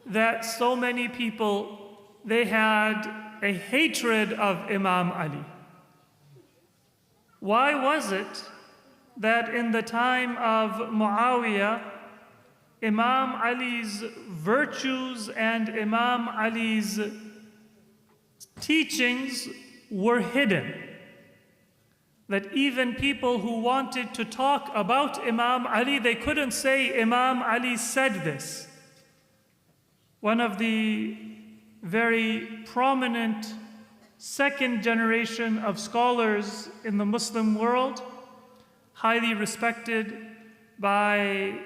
that so many people, they had a hatred of Imam Ali? Why was it that in the time of Muawiyah, Imam Ali's virtues and Imam Ali's teachings were hidden? That even people who wanted to talk about Imam Ali, they couldn't say Imam Ali said this. One of the very prominent second generation of scholars in the Muslim world, highly respected by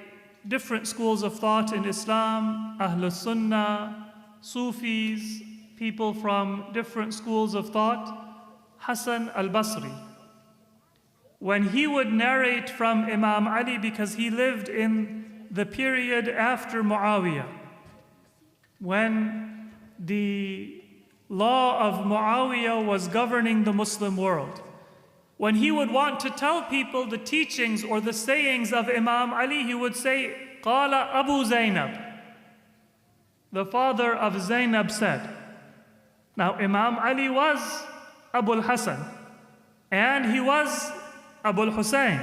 different schools of thought in Islam, Ahlul Sunnah, Sufis, people from different schools of thought, Hassan al-Basri. When he would narrate from Imam Ali, because he lived in the period after Muawiyah, when the law of Muawiyah was governing the Muslim world. When he would want to tell people the teachings or the sayings of Imam Ali, he would say, Qala Abu Zainab. The father of Zainab said. Now Imam Ali was Abu al-Hasan, and he was Abu al-Hussein,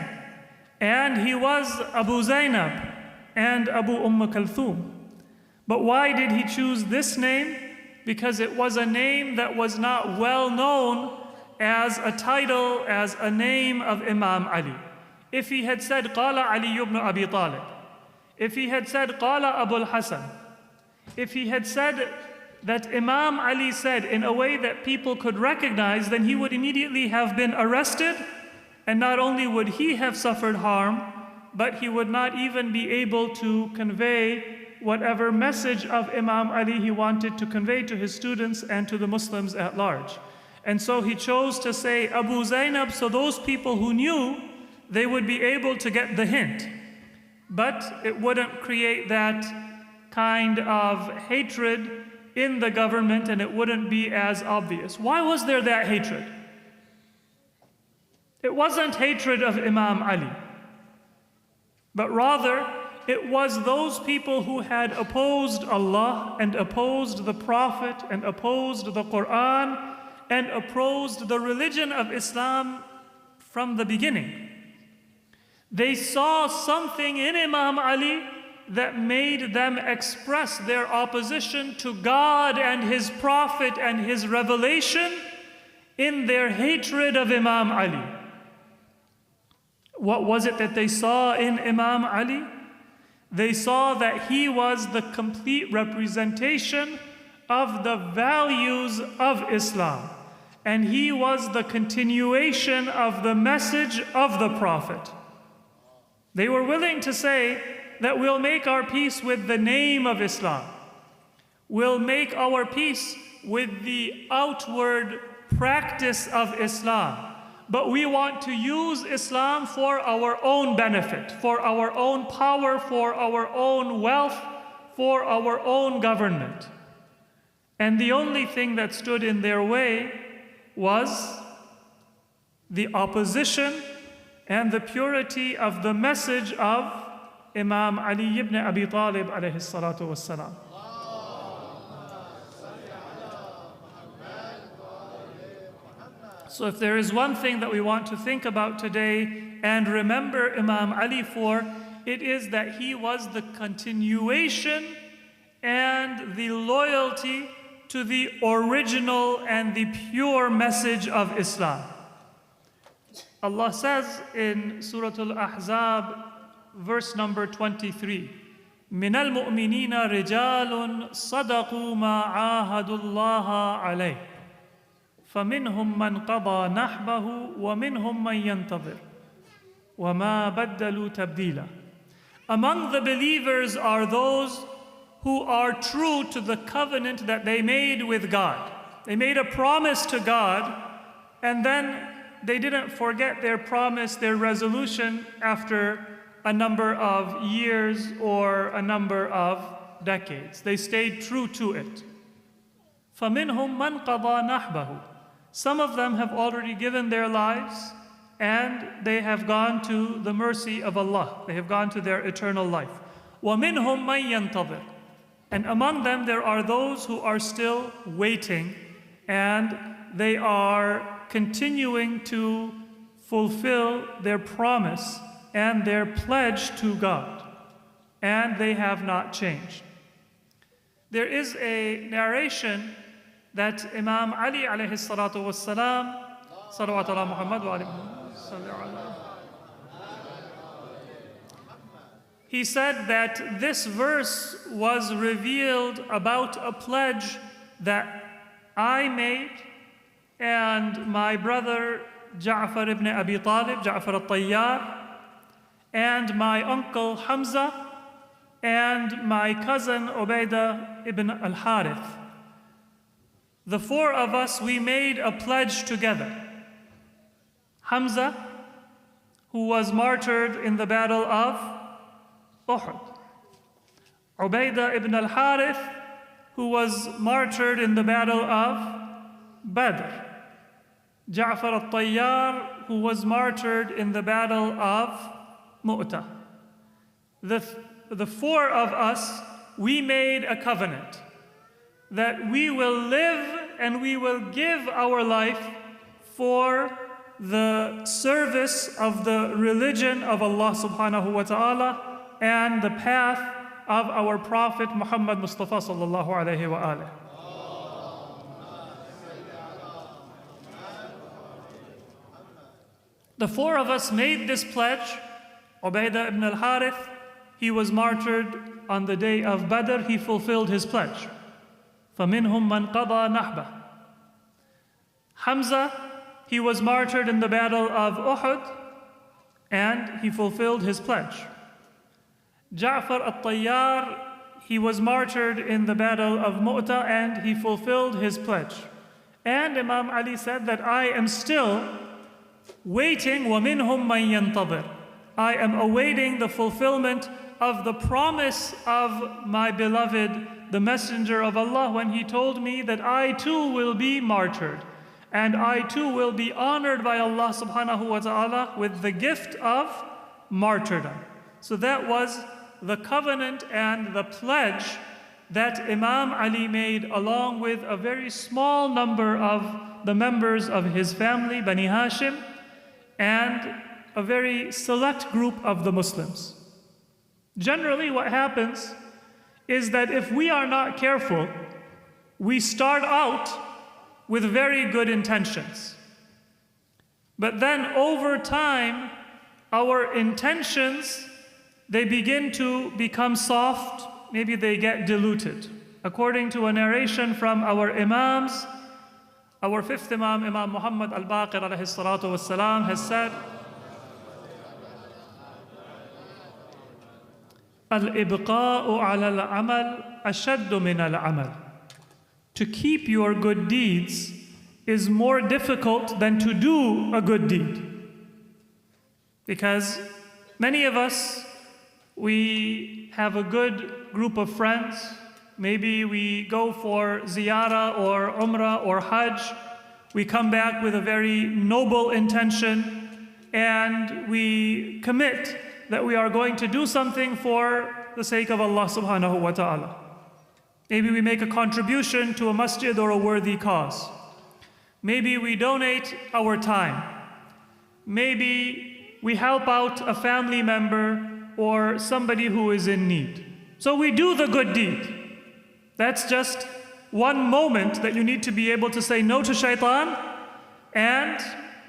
and he was Abu Zainab and Abu Kulthum. But why did he choose this name? Because it was a name that was not well known as a title, as a name of Imam Ali. If he had said Qala Ali ibn Abi Talib, if he had said Qala Abu al-Hasan, if he had said that Imam Ali said in a way that people could recognize, then he would immediately have been arrested, and not only would he have suffered harm, but he would not even be able to convey whatever message of Imam Ali he wanted to convey to his students and to the Muslims at large. And so he chose to say Abu Zainab, so those people who knew, they would be able to get the hint. But it wouldn't create that kind of hatred in the government, and it wouldn't be as obvious. Why was there that hatred? It wasn't hatred of Imam Ali, but rather it was those people who had opposed Allah and opposed the Prophet and opposed the Quran and opposed the religion of Islam from the beginning. They saw something in Imam Ali that made them express their opposition to God and His Prophet and His revelation in their hatred of Imam Ali. What was it that they saw in Imam Ali? They saw that he was the complete representation of the values of Islam, and he was the continuation of the message of the Prophet. They were willing to say that we'll make our peace with the name of Islam. We'll make our peace with the outward practice of Islam. But we want to use Islam for our own benefit, for our own power, for our own wealth, for our own government. And the only thing that stood in their way was the opposition and the purity of the message of Imam Ali ibn Abi Talib alayhi salatu wassalam. So if there is one thing that we want to think about today and remember Imam Ali for, it is that he was the continuation and the loyalty to the original and the pure message of Islam. Allah says in Surah Al-Ahzab, verse number 23, مِنَ الْمُؤْمِنِينَ رِجَالٌ صَدَقُوا مَا عَاهَدُوا اللَّهَ عَلَيْهِ فَمِنْهُمْ مَنْ قَضَى نَحْبَهُ وَمِنْهُمْ مَنْ يَنْتَظِرُ وَمَا بَدَّلُوا تَبْدِيلًا. Among the believers are those who are true to the covenant that they made with God. They made a promise to God, and then they didn't forget their promise, their resolution after a number of years or a number of decades. They stayed true to it. فَمِنْهُمْ مَنْ قَضَى نَحْبَهُ. Some of them have already given their lives and they have gone to the mercy of Allah. They have gone to their eternal life. وَمِنْهُمْ مَنْ يَنْتَظِرُ. And among them there are those who are still waiting, and they are continuing to fulfill their promise and their pledge to God, and they have not changed. There is a narration that Imam Ali alayhi salatu wassalam, salawat ala Muhammad wa alayhi, he said that this verse was revealed about a pledge that I made and my brother Ja'far ibn Abi Talib, Ja'far al-Tayyar, and my uncle Hamza, and my cousin Ubaidah ibn al-Harith. The four of us, we made a pledge together. Hamza, who was martyred in the battle of Uhud. Ubaidah ibn al-Harith, who was martyred in the battle of Badr. Ja'far al-Tayyar, who was martyred in the battle of Mu'tah. The four of us, we made a covenant that we will live and we will give our life for the service of the religion of Allah subhanahu wa ta'ala and the path of our Prophet Muhammad Mustafa sallallahu alayhi wa alihi. The four of us made this pledge. Ubaidah ibn al-Harith, he was martyred on the day of Badr, he fulfilled his pledge. فَمِنْهُمْ مَنْ قَضَى نَحْبَهُ. Hamza, he was martyred in the battle of Uhud, and he fulfilled his pledge. Ja'far al-Tayyar, he was martyred in the battle of Mu'tah, and he fulfilled his pledge. And Imam Ali said that I am still waiting, وَمِنْهُمْ مَنْ يَنْتَظِرُ. I am awaiting the fulfillment of the promise of my beloved, the Messenger of Allah, when he told me that I too will be martyred and I too will be honored by Allah subhanahu wa ta'ala with the gift of martyrdom. So that was the covenant and the pledge that Imam Ali made along with a very small number of the members of his family, Bani Hashim, and a very select group of the Muslims. Generally, what happens is that if we are not careful, we start out with very good intentions. But then over time, our intentions, they begin to become soft, maybe they get diluted. According to a narration from our Imams, our fifth Imam, Imam Muhammad al-Baqir alayhi salatu wassalam, has said, Al-ibqa'u ala al-amal ashaddu min al-amal. To keep your good deeds is more difficult than to do a good deed. Because many of us, we have a good group of friends. Maybe we go for ziyarah or umrah or hajj. We come back with a very noble intention and we commit that we are going to do something for the sake of Allah subhanahu wa ta'ala. Maybe we make a contribution to a masjid or a worthy cause. Maybe we donate our time. Maybe we help out a family member or somebody who is in need. So we do the good deed. That's just one moment that you need to be able to say no to shaitan and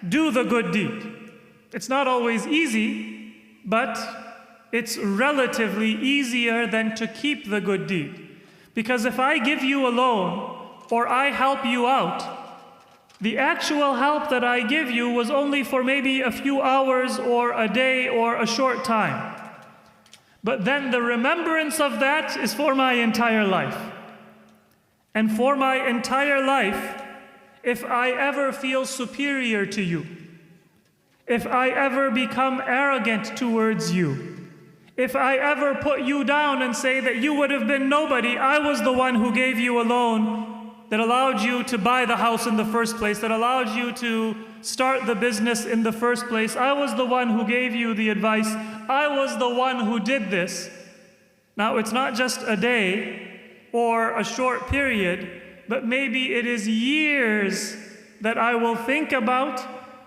do the good deed. It's not always easy, but it's relatively easier than to keep the good deed. Because if I give you a loan or I help you out, the actual help that I give you was only for maybe a few hours or a day or a short time. But then the remembrance of that is for my entire life. And for my entire life, if I ever feel superior to you, if I ever become arrogant towards you, if I ever put you down and say that you would have been nobody, I was the one who gave you a loan that allowed you to buy the house in the first place, that allowed you to start the business in the first place. I was the one who gave you the advice. I was the one who did this. Now, it's not just a day or a short period, but maybe it is years that I will think about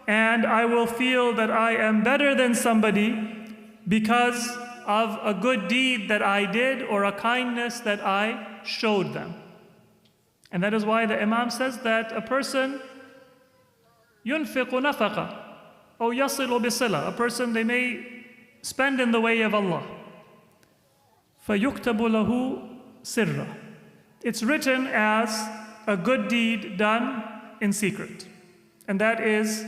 and I will feel that I am better than somebody because of a good deed that I did or a kindness that I showed them. And that is why the Imam says that a person ينفق نفقة أو يصل بصلة. A person, they may spend in the way of Allah. فيكتب له سرا. It's written as a good deed done in secret. And that is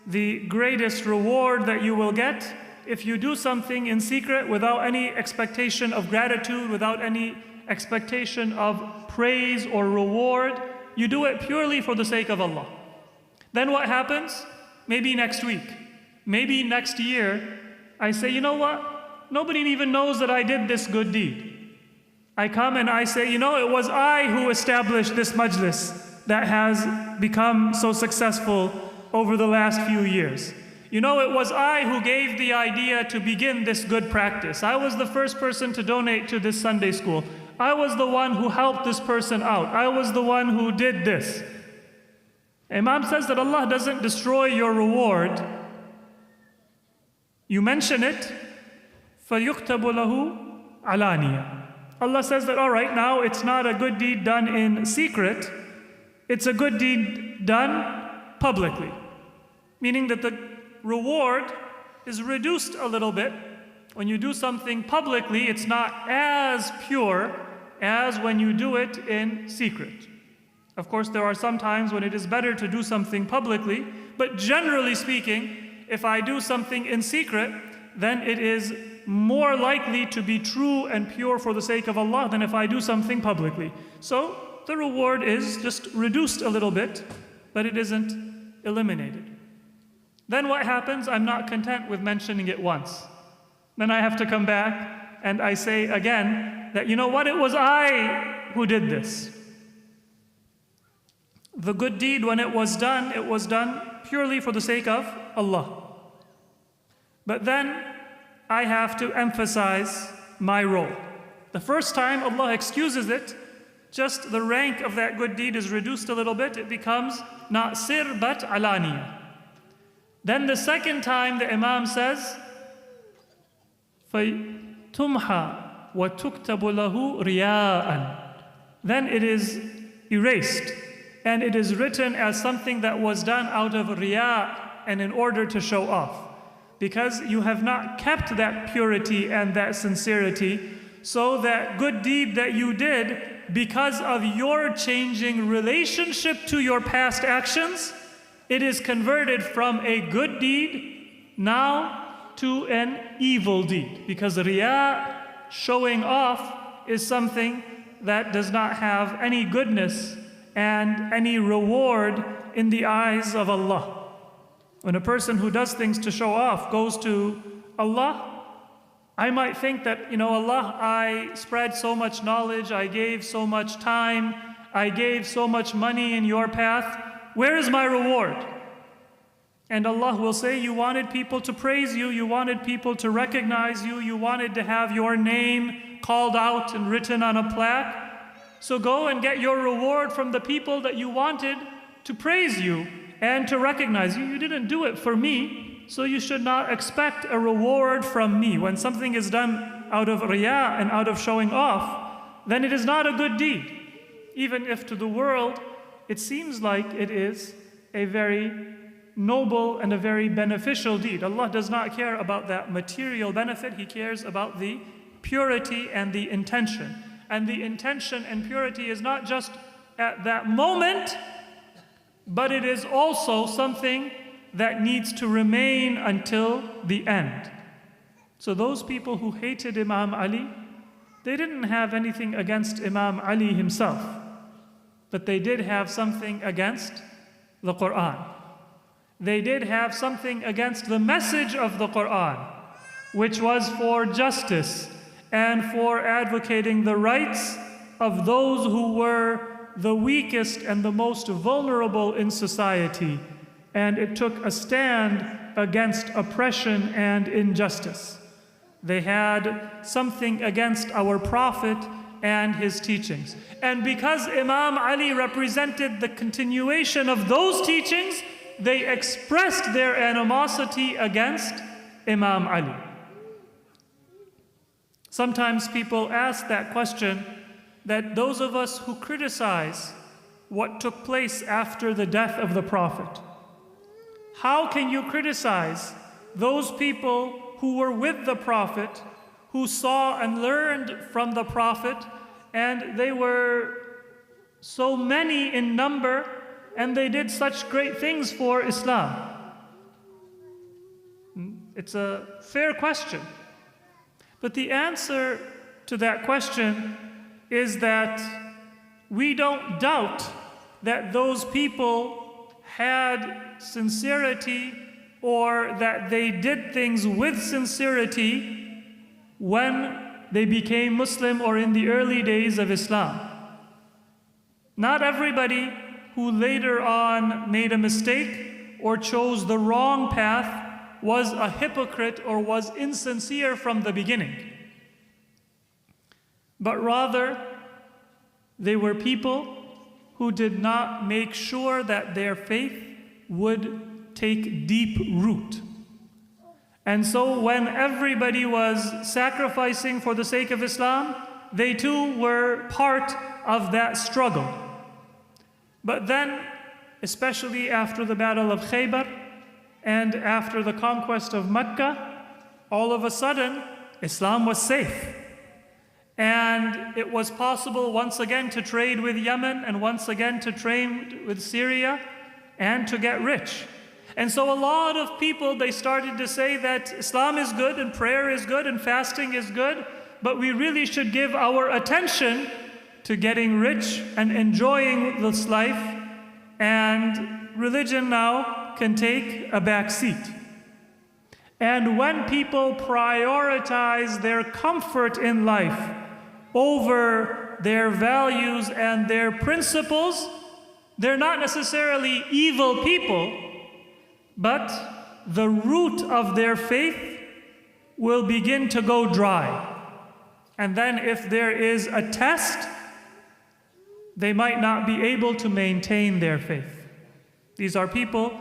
the greatest reward that you will get if you do something in secret without any expectation of gratitude, without any expectation of praise or reward. You do it purely for the sake of Allah. Then what happens? Maybe next week, maybe next year, I say, you know what? Nobody even knows that I did this good deed. I come and I say, you know, it was I who established this majlis that has become so successful over the last few years. You know, it was I who gave the idea to begin this good practice. I was the first person to donate to this Sunday school. I was the one who helped this person out. I was the one who did this. Imam says that Allah doesn't destroy your reward. You mention it, فَيُكْتَبُ لَهُ عَلَانِيًا. Allah says that, all right, now it's not a good deed done in secret, it's a good deed done publicly. Meaning that the reward is reduced a little bit. When you do something publicly, it's not as pure as when you do it in secret. Of course, there are some times when it is better to do something publicly, but generally speaking, if I do something in secret, then it is more likely to be true and pure for the sake of Allah than if I do something publicly. So the reward is just reduced a little bit, but it isn't eliminated. Then what happens? I'm not content with mentioning it once. Then I have to come back and I say again that, you know what, it was I who did this. The good deed, when it was done purely for the sake of Allah. But then I have to emphasize my role. The first time Allah excuses it, just the rank of that good deed is reduced a little bit. It becomes not sir but alaniya. Then the second time the Imam says, فَيْتُمْحَى وَتُكْتَبُ لَهُ رِيَاءً. Then it is erased and it is written as something that was done out of riya and in order to show off. Because you have not kept that purity and that sincerity, so that good deed that you did, because of your changing relationship to your past actions, it is converted from a good deed now to an evil deed. Because riya, showing off, is something that does not have any goodness and any reward in the eyes of Allah. When a person who does things to show off goes to Allah, I might think that, you know, Allah, I spread so much knowledge, I gave so much time, I gave so much money in your path, where is my reward? And Allah will say, you wanted people to praise you, you wanted people to recognize you, you wanted to have your name called out and written on a plaque. So go and get your reward from the people that you wanted to praise you and to recognize you. You didn't do it for me, so you should not expect a reward from me. When something is done out of riya and out of showing off, then it is not a good deed. Even if to the world it seems like it is a very noble and a very beneficial deed. Allah does not care about that material benefit, He cares about the purity and the intention. And the intention and purity is not just at that moment, but it is also something that needs to remain until the end. So those people who hated Imam Ali, they didn't have anything against Imam Ali himself, but they did have something against the Quran. They did have something against the message of the Quran, which was for justice and for advocating the rights of those who were the weakest and the most vulnerable in society. And it took a stand against oppression and injustice. They had something against our Prophet and his teachings. And because Imam Ali represented the continuation of those teachings, they expressed their animosity against Imam Ali. Sometimes people ask that question, that those of us who criticize what took place after the death of the Prophet, how can you criticize those people who were with the Prophet, who saw and learned from the Prophet, and they were so many in number, and they did such great things for Islam? It's a fair question. But the answer to that question is that we don't doubt that those people had sincerity or that they did things with sincerity when they became Muslim or in the early days of Islam. Not everybody who later on made a mistake or chose the wrong path was a hypocrite or was insincere from the beginning. But rather, they were people who did not make sure that their faith would take deep root. And so when everybody was sacrificing for the sake of Islam, they too were part of that struggle. But then, especially after the Battle of Khaybar and after the conquest of Mecca, all of a sudden, Islam was safe. And it was possible once again to trade with Yemen and once again to trade with Syria and to get rich. And so a lot of people, they started to say that Islam is good and prayer is good and fasting is good, but we really should give our attention to getting rich and enjoying this life, and religion now can take a back seat. And when people prioritize their comfort in life over their values and their principles, they're not necessarily evil people, but the root of their faith will begin to go dry. And then if there is a test, they might not be able to maintain their faith. These are people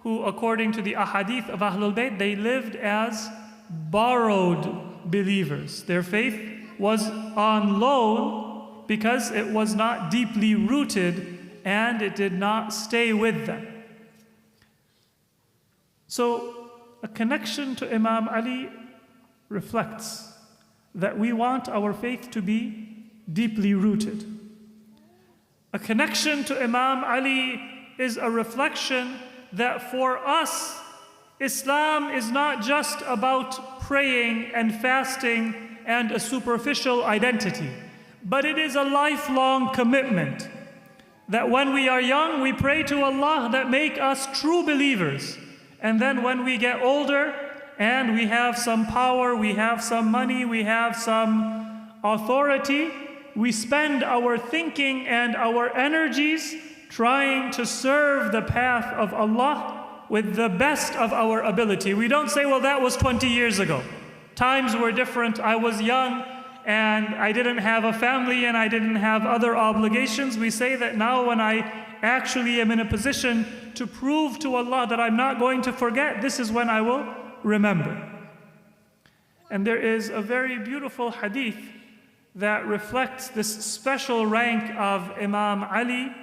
who, according to the ahadith of Ahlul Bayt, they lived as borrowed believers. Their faith was on loan because it was not deeply rooted and it did not stay with them. So a connection to Imam Ali reflects that we want our faith to be deeply rooted. A connection to Imam Ali is a reflection that for us, Islam is not just about praying and fasting and a superficial identity, but it is a lifelong commitment. That when we are young, we pray to Allah that make us true believers. And then when we get older and we have some power, we have some money, we have some authority, we spend our thinking and our energies trying to serve the path of Allah with the best of our ability. We don't say, well, that was 20 years ago. Times were different. I was young and I didn't have a family and I didn't have other obligations. We say that now when I actually am in a position to prove to Allah that I'm not going to forget, this is when I will remember. And there is a very beautiful hadith that reflects this special rank of Imam Ali,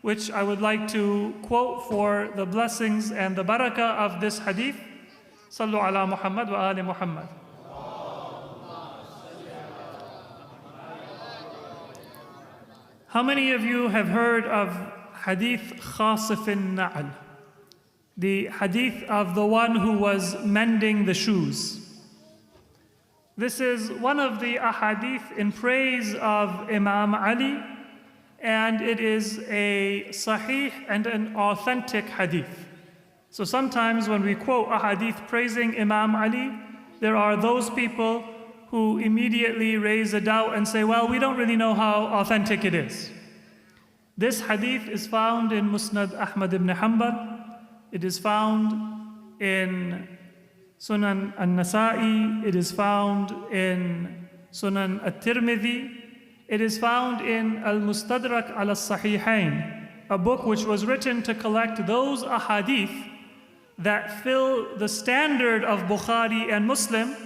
which I would like to quote for the blessings and the barakah of this hadith. Sallu ala Muhammad wa ali Muhammad. How many of you have heard of Hadith Khasif al-Na'al? The hadith of the one who was mending the shoes. This is one of the ahadith in praise of Imam Ali, and it is a sahih and an authentic hadith. So sometimes when we quote a hadith praising Imam Ali, there are those people who immediately raise a doubt and say, well, we don't really know how authentic it is. This hadith is found in Musnad Ahmad ibn Hanbal. It is found in Sunan al-Nasa'i. It is found in Sunan al-Tirmidhi. It is found in Al-Mustadrak al-Sahihain, a book which was written to collect those ahadith that fill the standard of Bukhari and Muslim,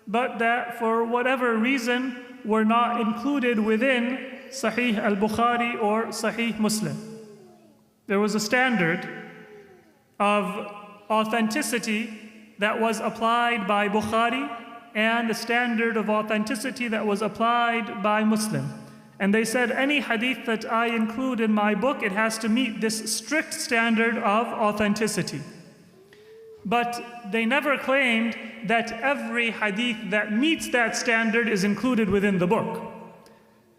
but that for whatever reason were not included within Sahih al-Bukhari or Sahih Muslim. There was a standard of authenticity that was applied by Bukhari and a standard of authenticity that was applied by Muslim. And they said, any hadith that I include in my book, it has to meet this strict standard of authenticity. But they never claimed that every hadith that meets that standard is included within the book.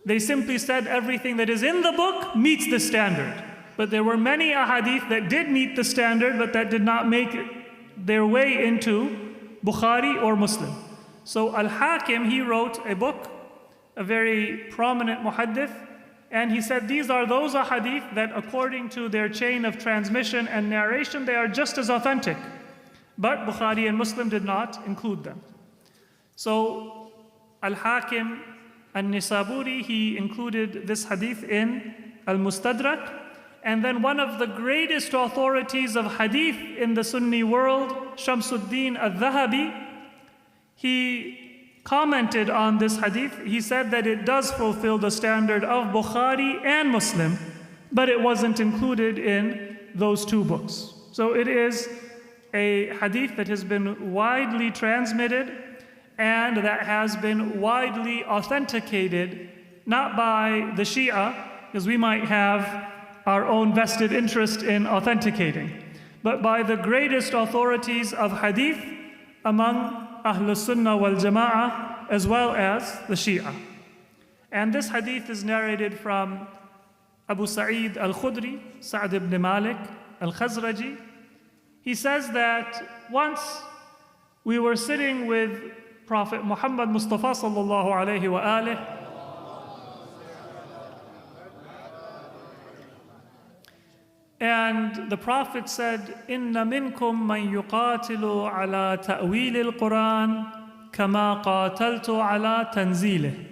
They simply said everything that is in the book meets the standard. But there were many ahadith that did meet the standard, but that did not make their way into Bukhari or Muslim. So Al-Hakim, he wrote a book, a very prominent muhaddith, and he said these are those ahadith that according to their chain of transmission and narration, they are just as authentic. But Bukhari and Muslim did not include them. So Al-Hakim An-Nisaburi, he included this hadith in Al-Mustadrak. And then one of the greatest authorities of hadith in the Sunni world, Shamsuddin al-Dhahabi, he commented on this hadith. He said that it does fulfill the standard of Bukhari and Muslim, but it wasn't included in those two books. So it is a hadith that has been widely transmitted and that has been widely authenticated, not by the Shia, because we might have our own vested interest in authenticating, but by the greatest authorities of hadith among Ahlus Sunnah wal Jama'ah as well as the Shia. And this hadith is narrated from Abu Sa'id al-Khudri, Sa'd ibn Malik al-Khazraji. He says that once we were sitting with Prophet Muhammad Mustafa sallallahu alayhi wa alihi, and the Prophet said, "Inna minkum man yuqatilu ala ta'wil al-Quran kama qataltu ala tanzilih."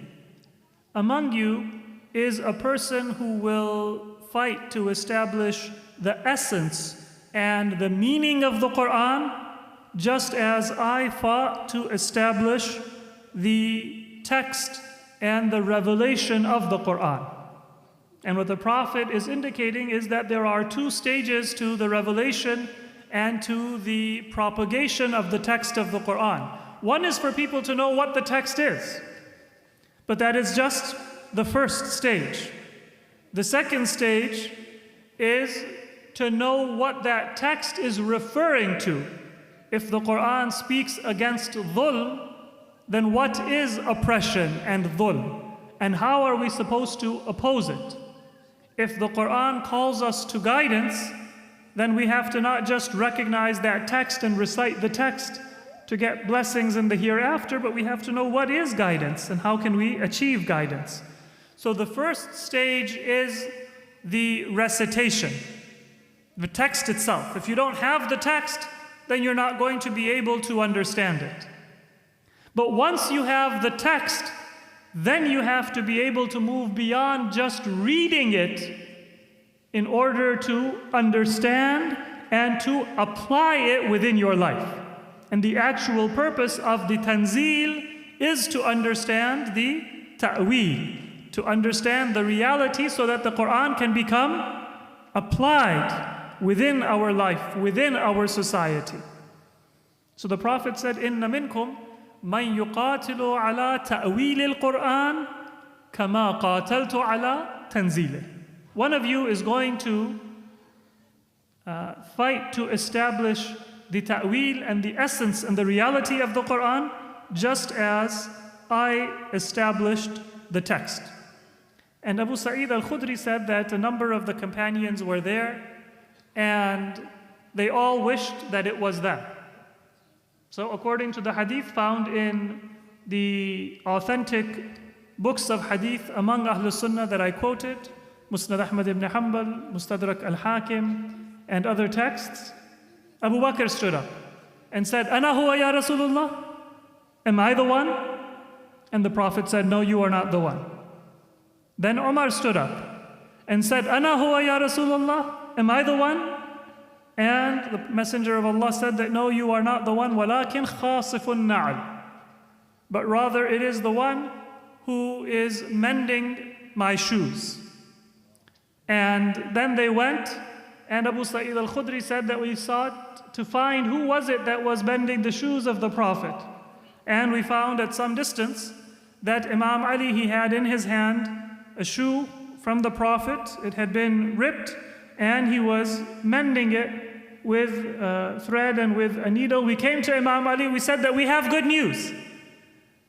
Among you is a person who will fight to establish the essence and the meaning of the Quran, just as I fought to establish the text and the revelation of the Quran. And what the Prophet is indicating is that there are two stages to the revelation and to the propagation of the text of the Quran. One is for people to know what the text is, but that is just the first stage. The second stage is to know what that text is referring to. If the Quran speaks against dhulm, then what is oppression and dhulm? And how are we supposed to oppose it? If the Quran calls us to guidance, then we have to not just recognize that text and recite the text to get blessings in the hereafter, but we have to know what is guidance and how can we achieve guidance. So the first stage is the recitation, the text itself. If you don't have the text, then you're not going to be able to understand it. But once you have the text, then you have to be able to move beyond just reading it in order to understand and to apply it within your life. And the actual purpose of the tanzil is to understand the ta'wil, to understand the reality so that the Quran can become applied within our life, within our society. So the Prophet said, "Inna minkum man yuqatilu ala ta'wil al-Quran kama qataltu ala tanzilih." One of you is going to fight to establish the ta'wil and the essence and the reality of the Quran, just as I established the text. And Abu Sa'id al-Khudri said that a number of the companions were there, and they all wished that it was them. So according to the hadith found in the authentic books of hadith among Ahlul Sunnah that I quoted, Musnad Ahmad ibn Hanbal, Mustadrak al-Hakim, and other texts, Abu Bakr stood up and said, "Ana huwa ya Rasulullah? Am I the one?" And the Prophet said, "No, you are not the one." Then Umar stood up and said, "Ana huwa ya Rasulullah? Am I the one?" And the Messenger of Allah said that, "No, you are not the one, walakin khasifun na'al. But rather it is the one who is mending my shoes." And then they went, and Abu Sa'id al-Khudri said that we sought to find who was it that was mending the shoes of the Prophet. And we found at some distance that Imam Ali, he had in his hand a shoe from the Prophet. It had been ripped, and he was mending it with thread and with a needle. We came to Imam Ali, we said that we have good news.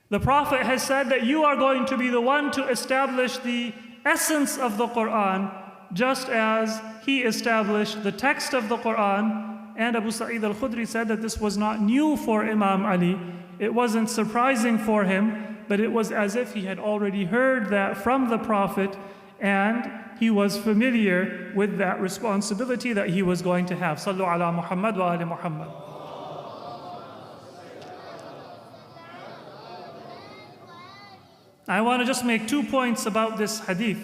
The Prophet has said that you are going to be the one to establish the essence of the Quran, just as he established the text of the Quran. And Abu Sa'id al-Khudri said that this was not new for Imam Ali. It wasn't surprising for him, but it was as if he had already heard that from the Prophet, and he was familiar with that responsibility that he was going to have. Sallu ala Muhammad wa ali Muhammad. I want to just make 2 points about this hadith.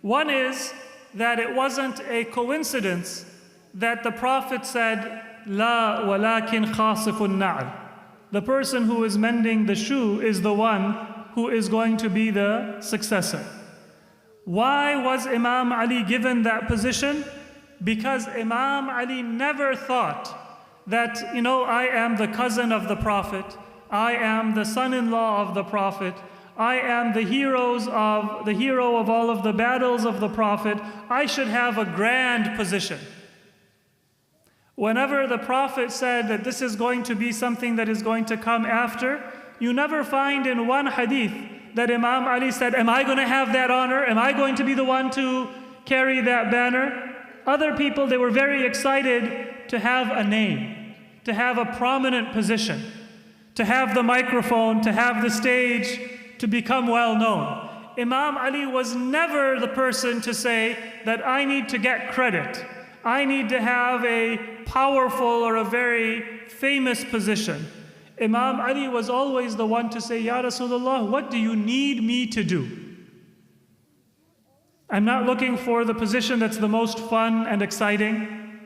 One is that it wasn't a coincidence that the Prophet said, La walakin khasifun na'al. The person who is mending the shoe is the one who is going to be the successor. Why was Imam Ali given that position? Because Imam Ali never thought that, I am the cousin of the Prophet, I am the son-in-law of the Prophet, I am the hero of all of the battles of the Prophet, I should have a grand position. Whenever the Prophet said that this is going to be something that is going to come after, you never find in one hadith that Imam Ali said, am I going to have that honor? Am I going to be the one to carry that banner? Other people, they were very excited to have a name, to have a prominent position, to have the microphone, to have the stage, to become well known. Imam Ali was never the person to say that I need to get credit. I need to have a powerful or a very famous position. Imam Ali was always the one to say, Ya Rasulullah, what do you need me to do? I'm not looking for the position that's the most fun and exciting.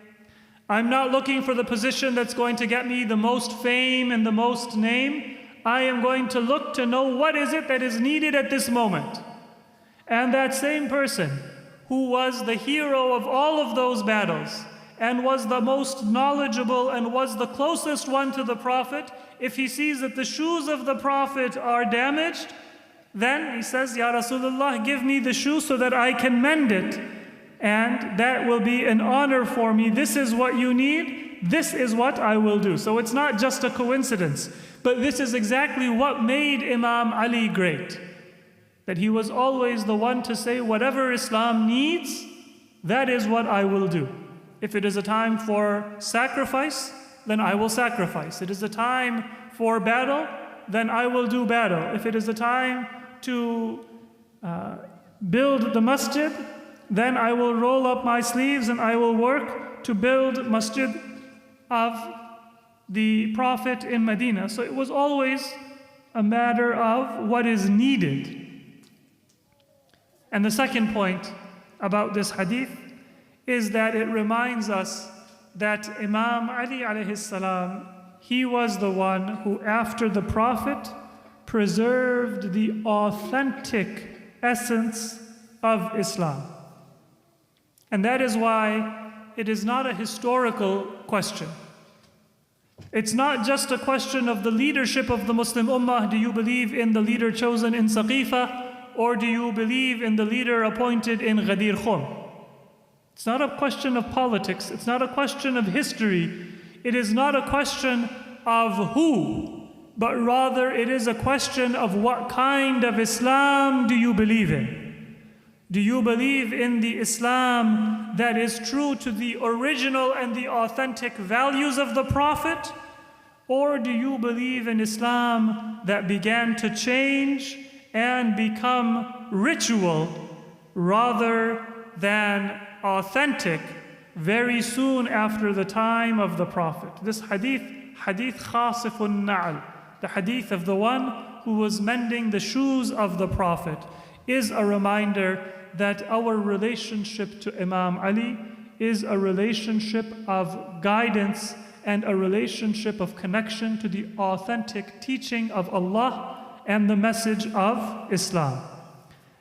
I'm not looking for the position that's going to get me the most fame and the most name. I am going to look to know what is it that is needed at this moment. And that same person who was the hero of all of those battles and was the most knowledgeable and was the closest one to the Prophet, if he sees that the shoes of the Prophet are damaged, then he says, Ya Rasulullah, give me the shoe so that I can mend it. And that will be an honor for me. This is what you need. This is what I will do. So it's not just a coincidence, but this is exactly what made Imam Ali great. That he was always the one to say, whatever Islam needs, that is what I will do. If it is a time for sacrifice, then I will sacrifice. It is a time for battle, then I will do battle. If it is a time to build the masjid, then I will roll up my sleeves and I will work to build masjid of the Prophet in Medina. So it was always a matter of what is needed. And the second point about this hadith is that it reminds us that Imam Ali alayhi salam, he was the one who, after the Prophet, preserved the authentic essence of Islam. And that is why it is not a historical question. It's not just a question of the leadership of the Muslim Ummah. Do you believe in the leader chosen in Saqifa? Or do you believe in the leader appointed in Ghadir Khum? It's not a question of politics. It's not a question of history. It is not a question of who, but rather it is a question of what kind of Islam do you believe in? Do you believe in the Islam that is true to the original and the authentic values of the Prophet? Or do you believe in Islam that began to change and become ritual rather than authentic very soon after the time of the Prophet? This hadith khasifun na'al, the hadith of the one who was mending the shoes of the Prophet, is a reminder that our relationship to Imam Ali is a relationship of guidance and a relationship of connection to the authentic teaching of Allah and the message of Islam.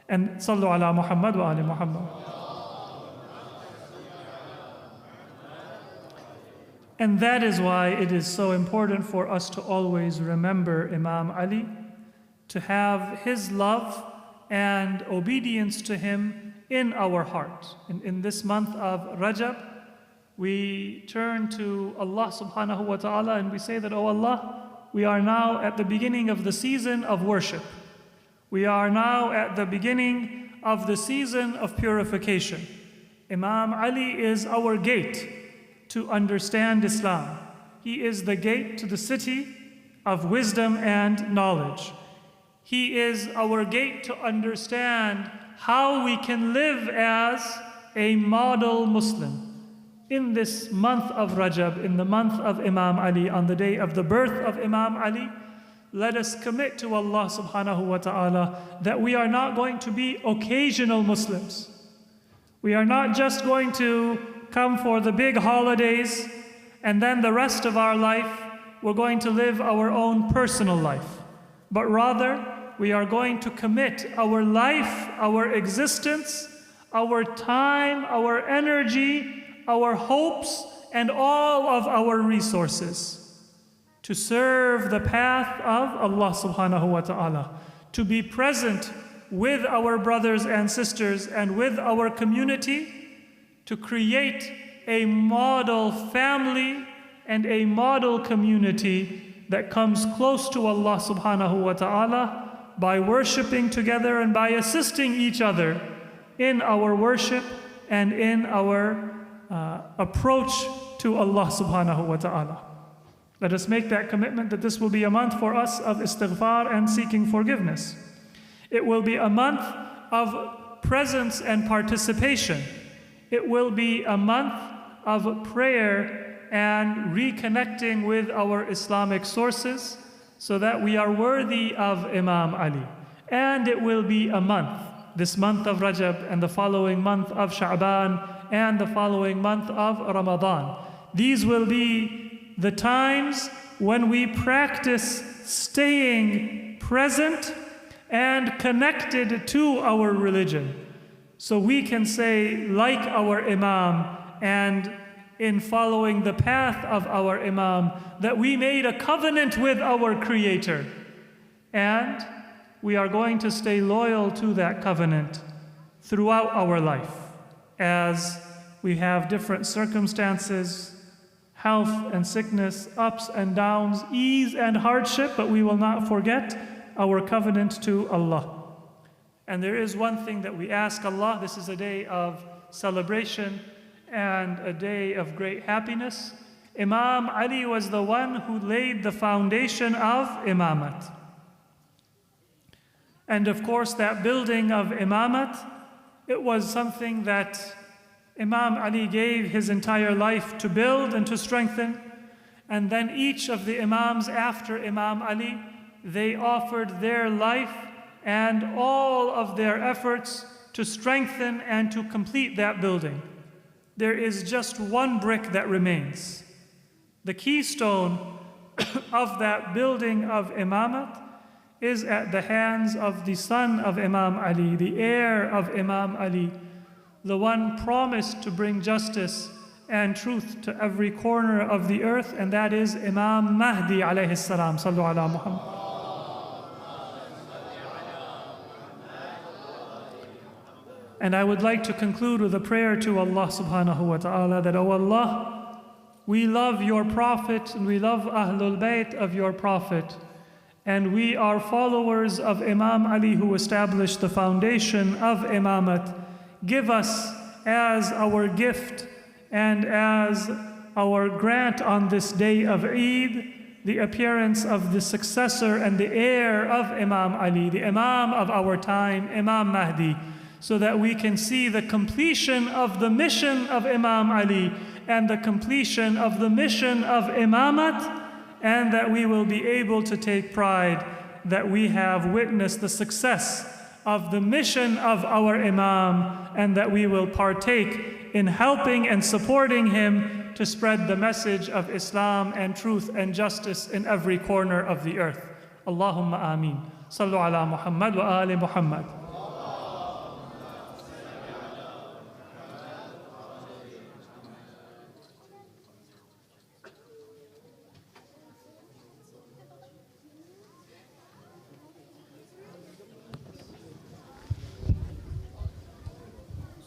And sallu ala Muhammad wa ali Muhammad. And that is why it is so important for us to always remember Imam Ali, to have his love and obedience to him in our heart. And in this month of Rajab, we turn to Allah subhanahu wa ta'ala and we say that, oh Allah, we are now at the beginning of the season of worship. We are now at the beginning of the season of purification. Imam Ali is our gate to understand Islam. He is the gate to the city of wisdom and knowledge. He is our gate to understand how we can live as a model Muslim. In this month of Rajab, in the month of Imam Ali, on the day of the birth of Imam Ali, let us commit to Allah subhanahu wa ta'ala that we are not going to be occasional Muslims. We are not just going to come for the big holidays and then the rest of our life we're going to live our own personal life. But rather, we are going to commit our life, our existence, our time, our energy, our hopes, and all of our resources to serve the path of Allah subhanahu wa ta'ala, to be present with our brothers and sisters and with our community, to create a model family and a model community that comes close to Allah subhanahu wa ta'ala by worshiping together and by assisting each other in our worship and in our approach to Allah subhanahu wa ta'ala. Let us make that commitment that this will be a month for us of istighfar and seeking forgiveness. It will be a month of presence and participation. It will be a month of prayer and reconnecting with our Islamic sources so that we are worthy of Imam Ali. And it will be a month, this month of Rajab and the following month of Sha'ban and the following month of Ramadan. These will be the times when we practice staying present and connected to our religion. So we can say, like our Imam, and in following the path of our Imam, that we made a covenant with our Creator. And we are going to stay loyal to that covenant throughout our life as we have different circumstances, health and sickness, ups and downs, ease and hardship, but we will not forget our covenant to Allah. And there is one thing that we ask Allah. This is a day of celebration and a day of great happiness. Imam Ali was the one who laid the foundation of Imamat. And of course, that building of Imamat, it was something that Imam Ali gave his entire life to build and to strengthen. And then each of the Imams after Imam Ali, they offered their life and all of their efforts to strengthen and to complete that building. There is just one brick that remains. The keystone of that building of Imamat is at the hands of the son of Imam Ali, the heir of Imam Ali, the one promised to bring justice and truth to every corner of the earth, and that is Imam Mahdi alayhi salam. Sallu ala Muhammad. And I would like to conclude with a prayer to Allah subhanahu wa ta'ala that, O Allah, we love your Prophet and we love Ahlul Bayt of your Prophet. And we are followers of Imam Ali who established the foundation of Imamat. Give us as our gift and as our grant on this day of Eid the appearance of the successor and the heir of Imam Ali, the Imam of our time, Imam Mahdi, so that we can see the completion of the mission of Imam Ali and the completion of the mission of Imamat, and that we will be able to take pride that we have witnessed the success of the mission of our Imam, and that we will partake in helping and supporting him to spread the message of Islam and truth and justice in every corner of the earth. Allahumma ameen. Sallu ala Muhammad wa ali Muhammad.